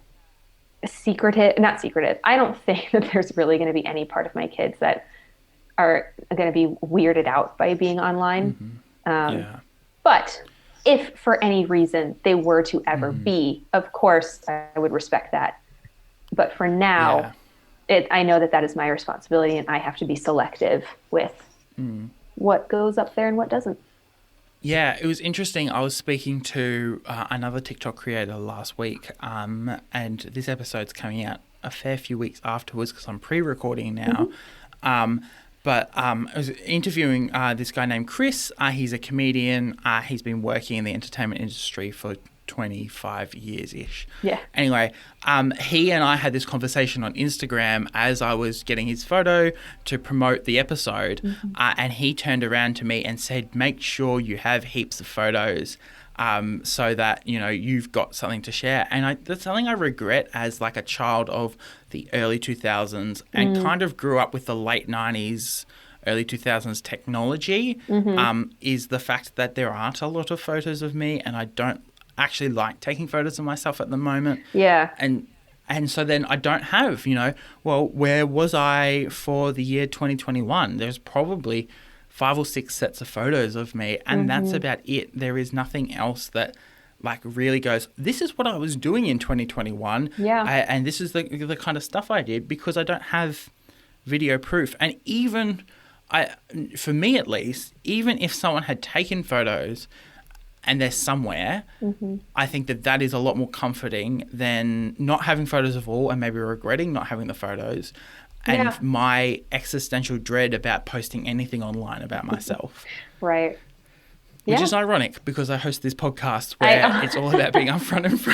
secretive. I don't think that there's really going to be any part of my kids that are going to be weirded out by being online. But if for any reason they were to ever be, of course, I would respect that. But for now, I know that is my responsibility, and I have to be selective with what goes up there and what doesn't. Yeah, it was interesting. I was speaking to another TikTok creator last week, and this episode's coming out a fair few weeks afterwards because I'm pre-recording now. But I was interviewing this guy named Chris. He's a comedian. He's been working in the entertainment industry for 25 years-ish. Yeah. Anyway, he and I had this conversation on Instagram as I was getting his photo to promote the episode. And he turned around to me and said, make sure you have heaps of photos so that, you know, you've got something to share. And that's something I regret as like a child of the early 2000s and kind of grew up with the late 90s early 2000s technology is the fact that there aren't a lot of photos of me, and I don't actually like taking photos of myself at the moment. Yeah. And so then I don't have, well, where was I for the year 2021? There's probably 5 or 6 sets of photos of me, and that's about it. There is nothing else that like really goes, this is what I was doing in 2021. Yeah. And this is the kind of stuff I did, because I don't have video proof. And even for me at least, even if someone had taken photos and they're somewhere, I think that is a lot more comforting than not having photos of all and maybe regretting not having the photos and my existential dread about posting anything online about myself. Right. Which is ironic, because I host this podcast where it's all about being upfront and free.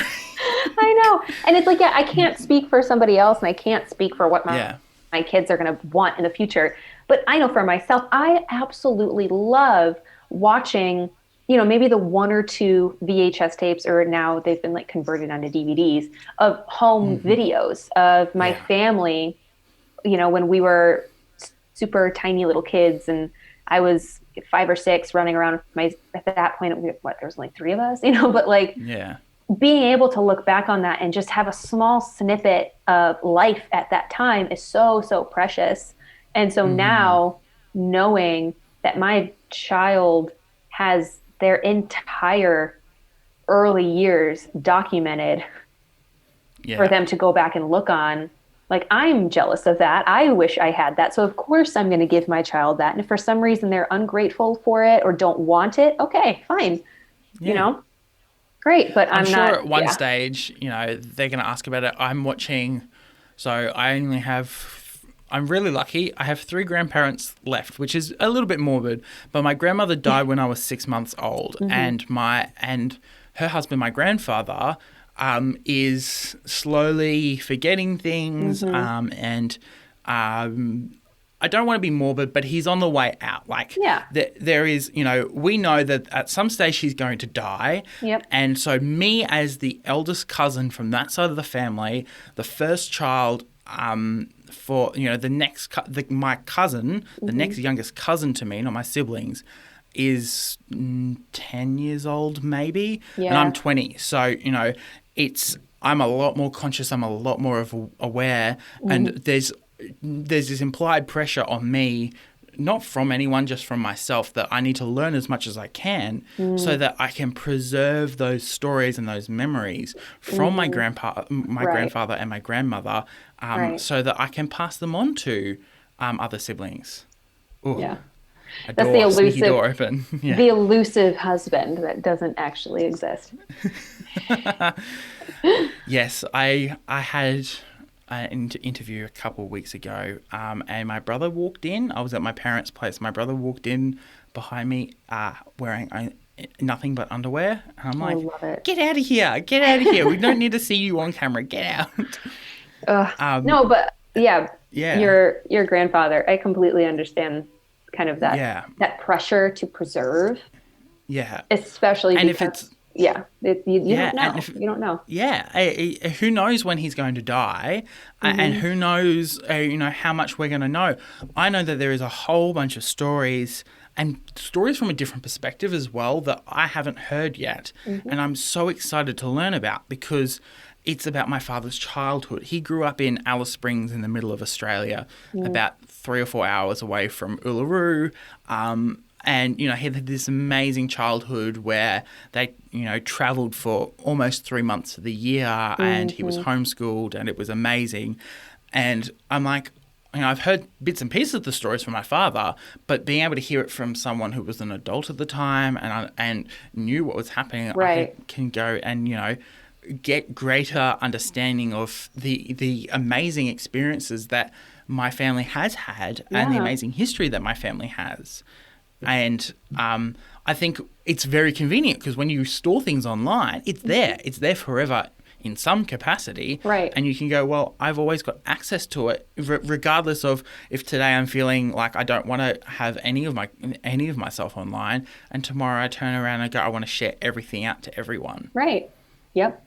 I know. And it's like, I can't speak for somebody else, and I can't speak for what my kids are going to want in the future. But I know for myself, I absolutely love watching maybe the 1 or 2 VHS tapes, or now they've been like converted onto DVDs, of home videos of my family, when we were super tiny little kids, and I was 5 or 6 running around with at that point, there was only 3 of us, but like being able to look back on that and just have a small snippet of life at that time is so, so precious. And so now knowing that my child has their entire early years documented for them to go back and look on, like, I'm jealous of that. I wish I had that. So of course I'm going to give my child that. And if for some reason they're ungrateful for it or don't want it, okay, fine. Great. But I'm sure not, at one stage, they're going to ask about it. I'm watching, so I'm really lucky. I have 3 grandparents left, which is a little bit morbid, but my grandmother died when I was 6 months old, and her husband, my grandfather, is slowly forgetting things, and I don't want to be morbid, but he's on the way out. Like, there is, we know that at some stage he's going to die. Yep. And so me, as the eldest cousin from that side of the family, the first child, for, my cousin, the next youngest cousin to me, not my siblings, is 10 years old maybe, and I'm 20. So, I'm a lot more conscious, I'm a lot more aware, and there's this implied pressure on me, not from anyone, just from myself, that I need to learn as much as I can so that I can preserve those stories and those memories from my grandfather and my grandmother, so that I can pass them on to other siblings. Ooh, that's the elusive door open. The elusive husband that doesn't actually exist. Yes, I had an interview a couple of weeks ago, and my brother walked in. I was at my parents' place. My brother walked in behind me wearing nothing but underwear. And I'm like, love it. Get out of here. Get out of here. We don't need to see you on camera. Get out. No, but your grandfather, I completely understand kind of that pressure to preserve. Yeah. Especially and because... if it's... You don't know. You don't know. Yeah. Who knows when he's going to die, and who knows, how much we're going to know. I know that there is a whole bunch of stories, and stories from a different perspective as well, that I haven't heard yet. And I'm so excited to learn about, because it's about my father's childhood. He grew up in Alice Springs in the middle of Australia, about 3 or 4 hours away from Uluru. And, he had this amazing childhood where they, travelled for almost 3 months of the year, and he was homeschooled, and it was amazing. And I'm like, I've heard bits and pieces of the stories from my father, but being able to hear it from someone who was an adult at the time and knew what was happening, I can go and, get greater understanding of the amazing experiences that my family has had and the amazing history that my family has. And I think it's very convenient, because when you store things online, it's there. It's there forever in some capacity. Right. And you can go, well, I've always got access to it, regardless of if today I'm feeling like I don't want to have any of myself online, and tomorrow I turn around and go, I want to share everything out to everyone. Right. Yep.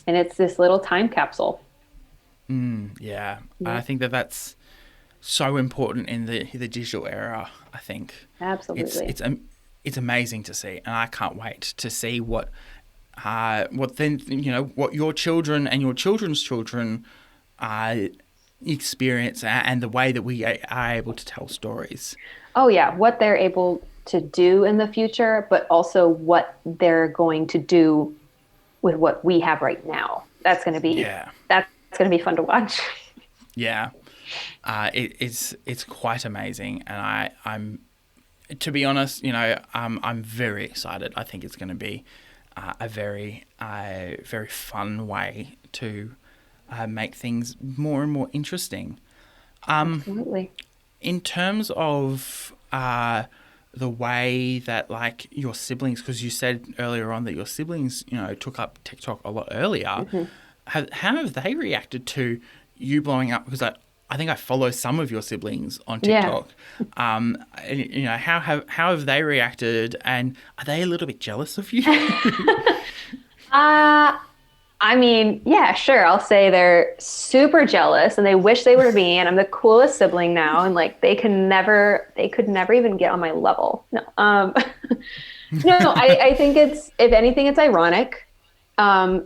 And it's this little time capsule. Yeah. I think that's so important in the digital era, I think. Absolutely. It's amazing to see, and I can't wait to see what then, what your children and your children's children experience, and the way that we are able to tell stories. Oh yeah, what they're able to do in the future, but also what they're going to do with what we have right now. That's going to be fun to watch. Yeah, it's quite amazing, and I'm to be honest, I'm very excited. I think it's going to be a very fun way to make things more and more interesting. Absolutely. In terms of the way that, like, your siblings, because you said earlier on that your siblings, took up TikTok a lot earlier, Mm-hmm. how have they reacted to you blowing up? Because I think I follow some of your siblings on Yeah. TikTok. How have they reacted, and are they a little bit jealous of you? I mean, yeah, sure. I'll say they're super jealous and they wish they were me and I'm the coolest sibling now and like they could never even get on my level. No. No, I think if anything, it's ironic.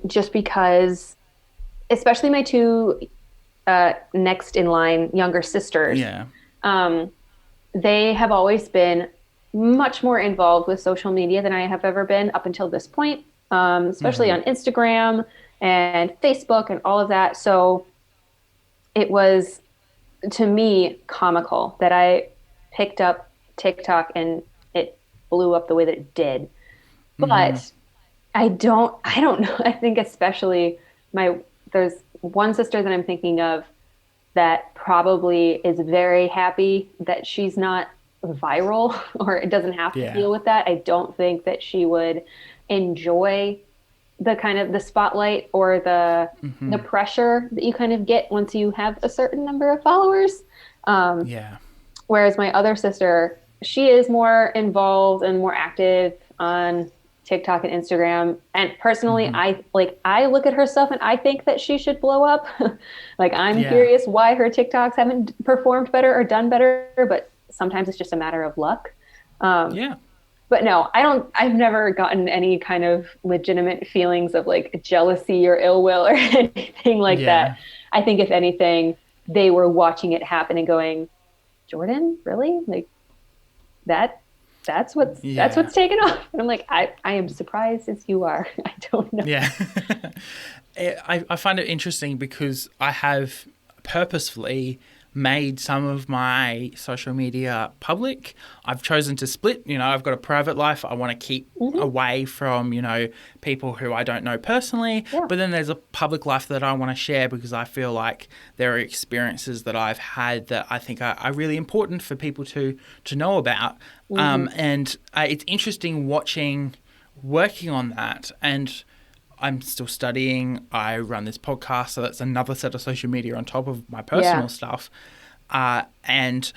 Just because especially my two next in line younger sisters. Yeah. They have always been much more involved with social media than I have ever been up until this point, especially on Instagram and Facebook and all of that. So it was, to me, comical that I picked up TikTok and it blew up the way that it did. But I don't know. I think especially there's one sister that I'm thinking of that probably is very happy that she's not viral or it doesn't have to deal with that. I don't think that she would enjoy the kind of the spotlight or the pressure that you kind of get once you have a certain number of followers. Whereas my other sister, she is more involved and more active on TikTok and Instagram. And personally, I look at her stuff and I think that she should blow up. Like I'm curious why her TikToks haven't performed better or done better, but sometimes it's just a matter of luck. But no, I've never gotten any kind of legitimate feelings of like jealousy or ill will or anything like that. I think if anything, they were watching it happen and going, Jordan, really? Like that's what's taken off. And I'm like, I am surprised as you are. I don't know. Yeah. I find it interesting because I have purposefully made some of my social media public. I've chosen to split. I've got a private life. I want to keep away from, people who I don't know personally. Yeah. But then there's a public life that I want to share because I feel like there are experiences that I've had that I think are really important for people to know about. And it's interesting working on that. And I'm still studying. I run this podcast, so that's another set of social media on top of my personal stuff. And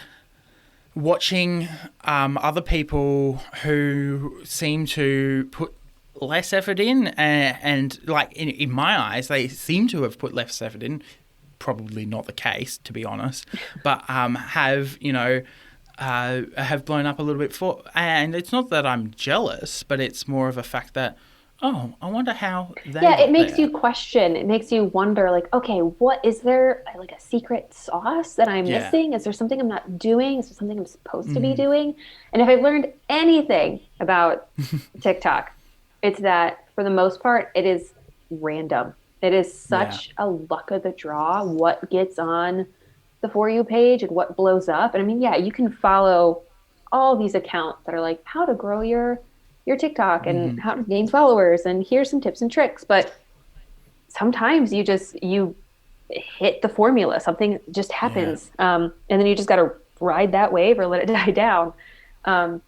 watching other people who seem to put less effort in, and like in my eyes, they seem to have put less effort in. Probably not the case, to be honest, but have blown up a little bit for. And it's not that I'm jealous, but it's more of a fact that, oh, I wonder how they it makes you question. It makes you wonder, like, okay, what is there, like a secret sauce that I'm missing? Is there something I'm not doing? Is there something I'm supposed to be doing? And if I've learned anything about TikTok, it's that for the most part, it is random. It is such a luck of the draw what gets on the For You page and what blows up. And I mean, you can follow all these accounts that are like how to grow your TikTok and how to gain followers and here's some tips and tricks. But sometimes you hit the formula, something just happens. And then you just got to ride that wave or let it die down. But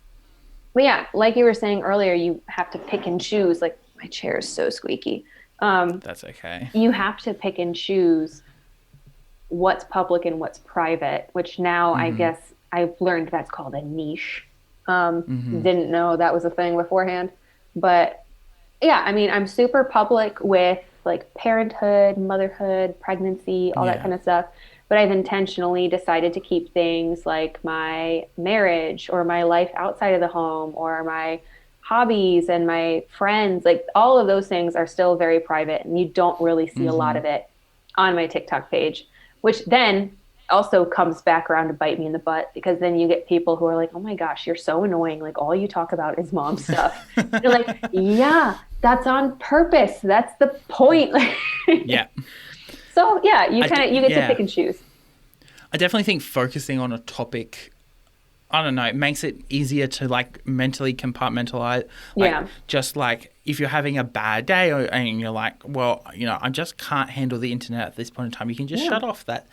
yeah, like you were saying earlier, you have to pick and choose. Like my chair is so squeaky. That's okay. You have to pick and choose what's public and what's private, which now I guess I've learned that's called a niche. Didn't know that was a thing beforehand, but yeah, I mean, I'm super public with like parenthood, motherhood, pregnancy, all that kind of stuff. but I've intentionally decided to keep things like my marriage or my life outside of the home or my hobbies and my friends. Like all of those things are still very private, and you don't really see a lot of it on my TikTok page, which then also comes back around to bite me in the butt, because then you get people who are like, oh my gosh, you're so annoying. Like all you talk about is mom stuff. You're like, yeah, that's on purpose. That's the point. Yeah. So yeah, you get to pick and choose. I definitely think focusing on a topic, I don't know, it makes it easier to like mentally compartmentalize. Like, just like if you're having a bad day and you're like, well, you know, I just can't handle the internet at this point in time. You can just shut off that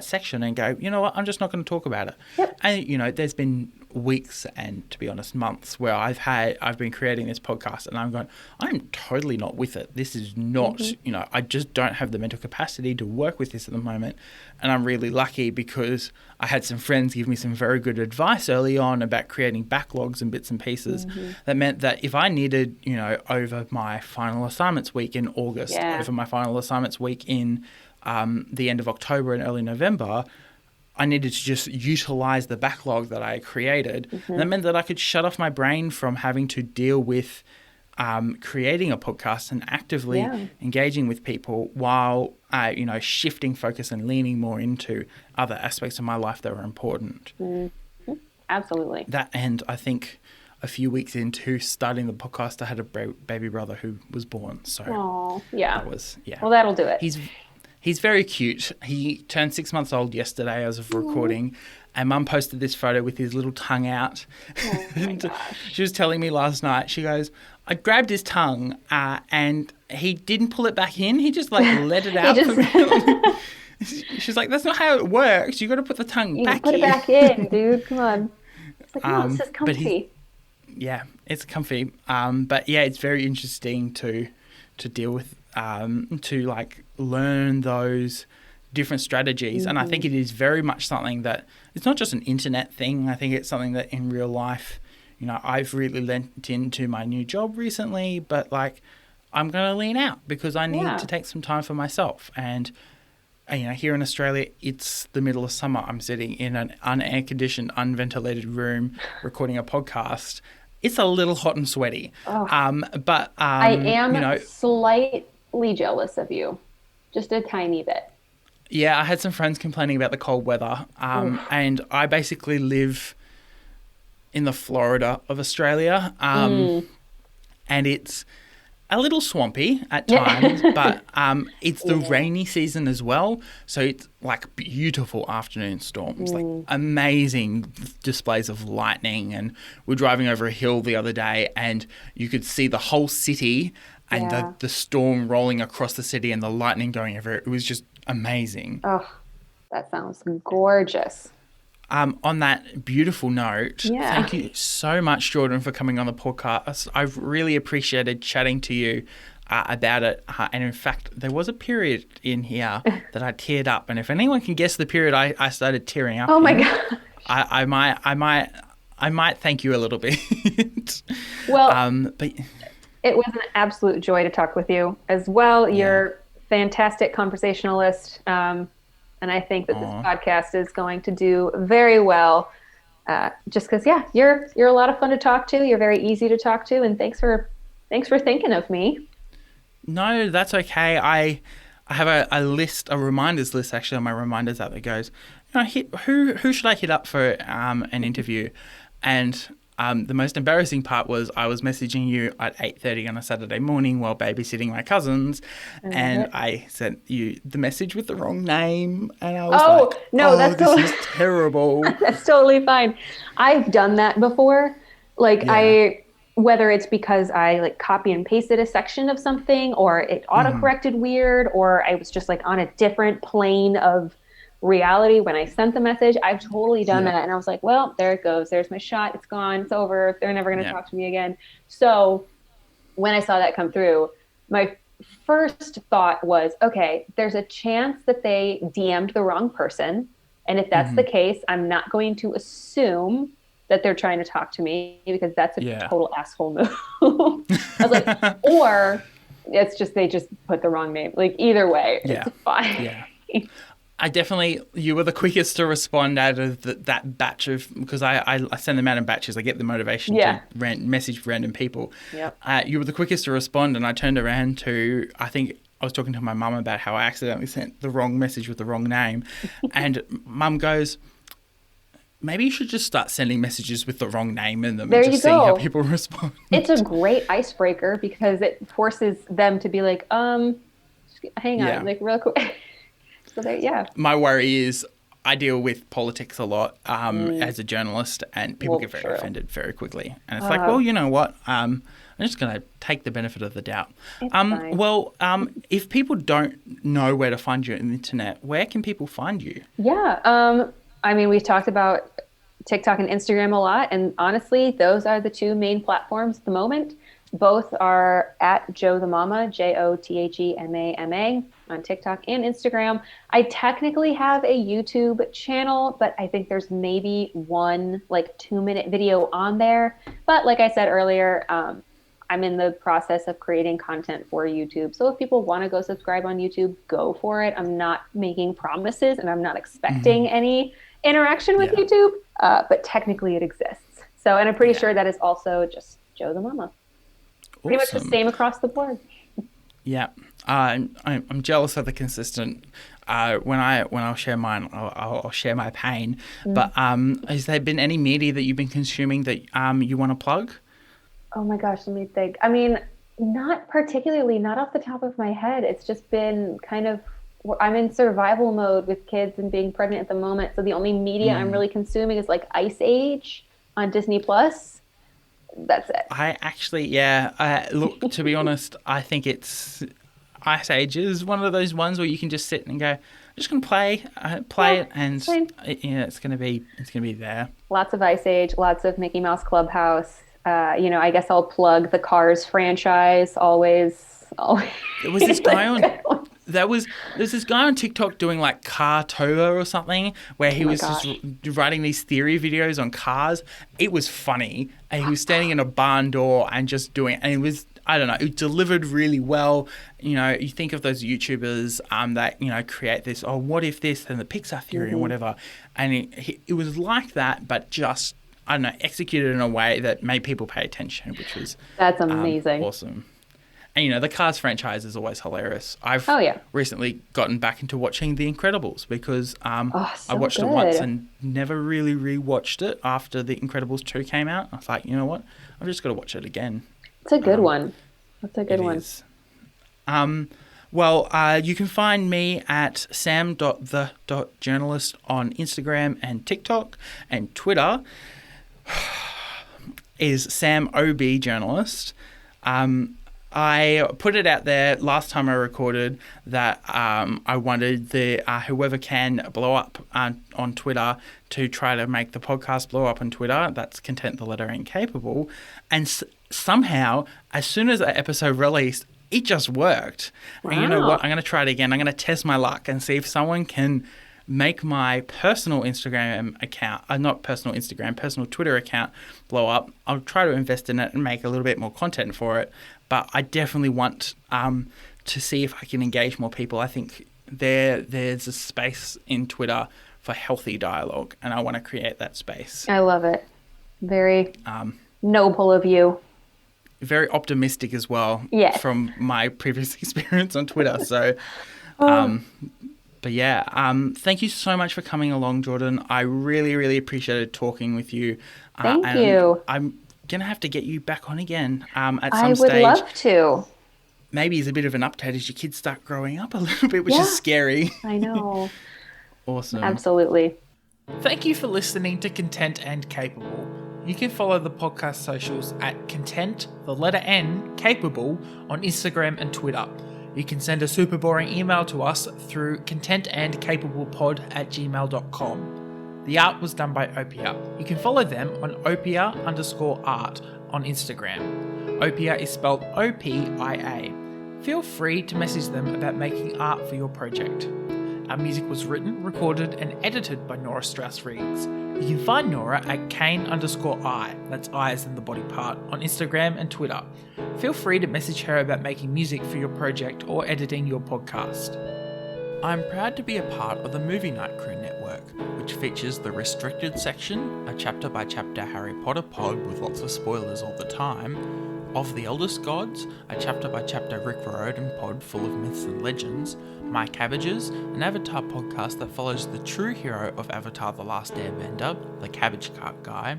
section and go, you know what, I'm just not going to talk about it. Yep. And, you know, there's been weeks and, to be honest, months where I've been creating this podcast and I'm going, I'm totally not with it. This is not, you know, I just don't have the mental capacity to work with this at the moment. And I'm really lucky because I had some friends give me some very good advice early on about creating backlogs and bits and pieces. That meant that if I needed, you know, over my final assignments week in August, over my final assignments week in the end of October and early November, I needed to just utilize the backlog that I created. And that meant that I could shut off my brain from having to deal with creating a podcast and actively engaging with people while, you know, shifting focus and leaning more into other aspects of my life that were important. Absolutely. That, and I think a few weeks into starting the podcast, I had a baby brother who was born. So that was, well, that'll do it. He's very cute. He turned 6 months old yesterday as of recording, and Mum posted this photo with his little tongue out. Oh my gosh. She was telling me last night, she goes, I grabbed his tongue and he didn't pull it back in. He just like let it out. She's like, that's not how it works. You got to put the tongue back in. Put it back in, dude. Come on. It's like, no, this is comfy. Yeah, it's comfy. But yeah, it's very interesting to deal with, to like learn those different strategies. And I think it is very much something that it's not just an internet thing. I think it's something that in real life, you know, I've really lent into my new job recently, but like I'm going to lean out because I need to take some time for myself. And you know, here in Australia, it's the middle of summer. I'm sitting in an unair-conditioned, unventilated room recording a podcast. It's a little hot and sweaty. But I am slightly jealous of you. Just a tiny bit. Yeah, I had some friends complaining about the cold weather. And I basically live in the Florida of Australia. And it's a little swampy at times, but it's the rainy season as well. So it's like beautiful afternoon storms, like amazing displays of lightning. And we're driving over a hill the other day and you could see the whole city and the storm rolling across the city and the lightning going everywhere. It was just amazing. Oh, that sounds gorgeous. On that beautiful note, thank you so much, Jordan, for coming on the podcast. I've really appreciated chatting to you about it. And in fact, there was a period in here that I teared up. And if anyone can guess the period I started tearing up, oh my God, I might thank you a little bit. Well, but it was an absolute joy to talk with you as well. You're a fantastic conversationalist. And I think that this podcast is going to do very well. Just because, you're a lot of fun to talk to. You're very easy to talk to, and thanks for thinking of me. No, that's okay. I have a list, a reminders list actually on my reminders app that goes, you know, who should I hit up for an interview? And the most embarrassing part was I was messaging you at 8:30 on a Saturday morning while babysitting my cousins, and I sent you the message with the wrong name, and I was this is terrible. That's totally fine. I've done that before. Like whether it's because I like copy and pasted a section of something, or it autocorrected weird, or I was just like on a different plane of reality when I sent the message. I've totally done that. And I was like, well, there it goes. There's my shot. It's gone. It's over. They're never going to talk to me again. So when I saw that come through, my first thought was, okay, there's a chance that they DM'd the wrong person. And if that's the case, I'm not going to assume that they're trying to talk to me, because that's a total asshole move. I was like, or it's just, they just put the wrong name. Like either way, it's fine. Yeah. you were the quickest to respond out of that batch of, because I send them out in batches. I get the motivation to message random people. Yep. You were the quickest to respond, and I turned around to, I think I was talking to my mum about how I accidentally sent the wrong message with the wrong name. And Mum goes, maybe you should just start sending messages with the wrong name in them and just seeing how people respond. It's a great icebreaker because it forces them to be like, hang on, like real quick. So my worry is I deal with politics a lot as a journalist, and people get very offended very quickly. And it's like, well, you know what? I'm just going to take the benefit of the doubt. If people don't know where to find you on the internet, where can people find you? Yeah. I mean, we've talked about TikTok and Instagram a lot, and honestly, those are the two main platforms at the moment. Both are at Jothemama, Jothemama, on TikTok and Instagram. I technically have a YouTube channel, but I think there's maybe one 2-minute video on there. But like I said earlier, I'm in the process of creating content for YouTube. So if people want to go subscribe on YouTube, go for it. I'm not making promises, and I'm not expecting any interaction with YouTube, but technically it exists. So, and I'm pretty sure that is also just Jothemama. Pretty much the same across the board. Yeah, I'm jealous of the consistent. When I'll share mine, I'll share my pain. But has there been any media that you've been consuming that you want to plug? Oh my gosh, let me think. I mean, not particularly, not off the top of my head. It's just been kind of, I'm in survival mode with kids and being pregnant at the moment. So the only media I'm really consuming is like Ice Age on Disney Plus. That's it. I actually, look, to be honest, I think it's Ice Age is one of those ones where you can just sit and go, I'm just going to play it, and it's going to be there. Lots of Ice Age, lots of Mickey Mouse Clubhouse. I guess I'll plug the Cars franchise. Always. There was this guy on. There's this guy on TikTok doing like Car Toba or something, where he was just writing these theory videos on cars. It was funny. And he was standing in a barn door and just doing it. And it was, I don't know, it delivered really well. You think of those YouTubers that, create this, what if this, and the Pixar theory and whatever. And it was like that, but just, I don't know, executed in a way that made people pay attention, which was that's amazing. Awesome. And, the Cars franchise is always hilarious. I've recently gotten back into watching The Incredibles because I watched it once and never really rewatched it after The Incredibles 2 came out. I was like, you know what? I've just got to watch it again. It's a good one. That's a good one. Is. You can find me at sam.the.journalist on Instagram and TikTok, and Twitter is SamOBJournalist. I put it out there last time I recorded that I wanted whoever can blow up on Twitter to try to make the podcast blow up on Twitter. That's Content the Letter Incapable. And somehow, as soon as that episode released, it just worked. Wow. And you know what? I'm going to try it again. I'm going to test my luck and see if someone can make my personal Instagram account, personal Twitter account blow up. I'll try to invest in it and make a little bit more content for it. But I definitely want to see if I can engage more people. I think there's a space in Twitter for healthy dialogue, and I want to create that space. I love it. Very noble of you. Very optimistic as well. Yes. From my previous experience on Twitter. So, thank you so much for coming along, Jordan. I really, really appreciated talking with you. Thank you. I'm going to have to get you back on again at some stage. I would love to. Maybe as a bit of an update as your kids start growing up a little bit, which is scary. I know. Awesome. Absolutely. Thank you for listening to Content and Capable. You can follow the podcast socials at Content, the letter N, Capable on Instagram and Twitter. You can send a super boring email to us through contentandcapablepod@gmail.com. The art was done by Opia. You can follow them on Opia_art on Instagram. Opia is spelled OPIA. Feel free to message them about making art for your project. Our music was written, recorded, and edited by Nora Strauss-Riggs. You can find Nora at Kane_I, that's I as in the body part, on Instagram and Twitter. Feel free to message her about making music for your project or editing your podcast. I'm proud to be a part of the Movie Night Crew Network, which features the Restricted section, a chapter-by-chapter Harry Potter pod with lots of spoilers all the time, Of the Eldest Gods, a chapter-by-chapter Rick Riordan pod full of myths and legends, My Cabbages, an Avatar podcast that follows the true hero of Avatar The Last Airbender, the Cabbage Cart Guy,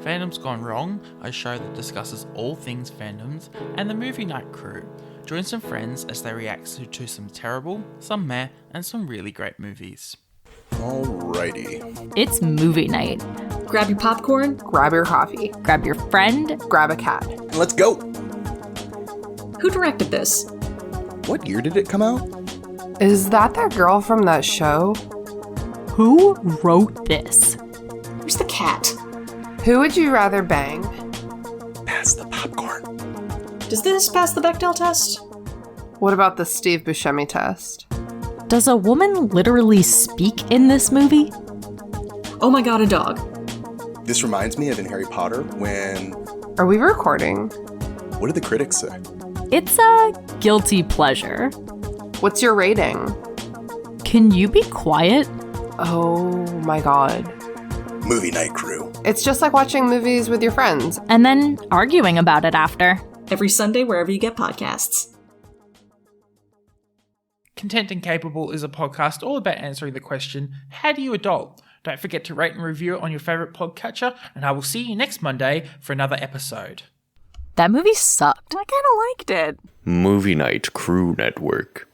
Fandom's Gone Wrong, a show that discusses all things fandoms, and the Movie Night Crew. Join some friends as they react to some terrible, some meh, and some really great movies. Alrighty. It's movie night. Grab your popcorn. Grab your coffee. Grab your friend. Grab a cat. Let's go! Who directed this? What year did it come out? Is that girl from that show? Who wrote this? Where's the cat? Who would you rather bang? Pass the popcorn. Does this pass the Bechdel test? What about the Steve Buscemi test? Does a woman literally speak in this movie? Oh my god, a dog. This reminds me of in Harry Potter when... Are we recording? What did the critics say? It's a guilty pleasure. What's your rating? Can you be quiet? Oh my god. Movie Night Crew. It's just like watching movies with your friends. And then arguing about it after. Every Sunday, wherever you get podcasts. Content and Capable is a podcast all about answering the question, how do you adult? Don't forget to rate and review it on your favourite podcatcher, and I will see you next Monday for another episode. That movie sucked. I kind of liked it. Movie Night Crew Network.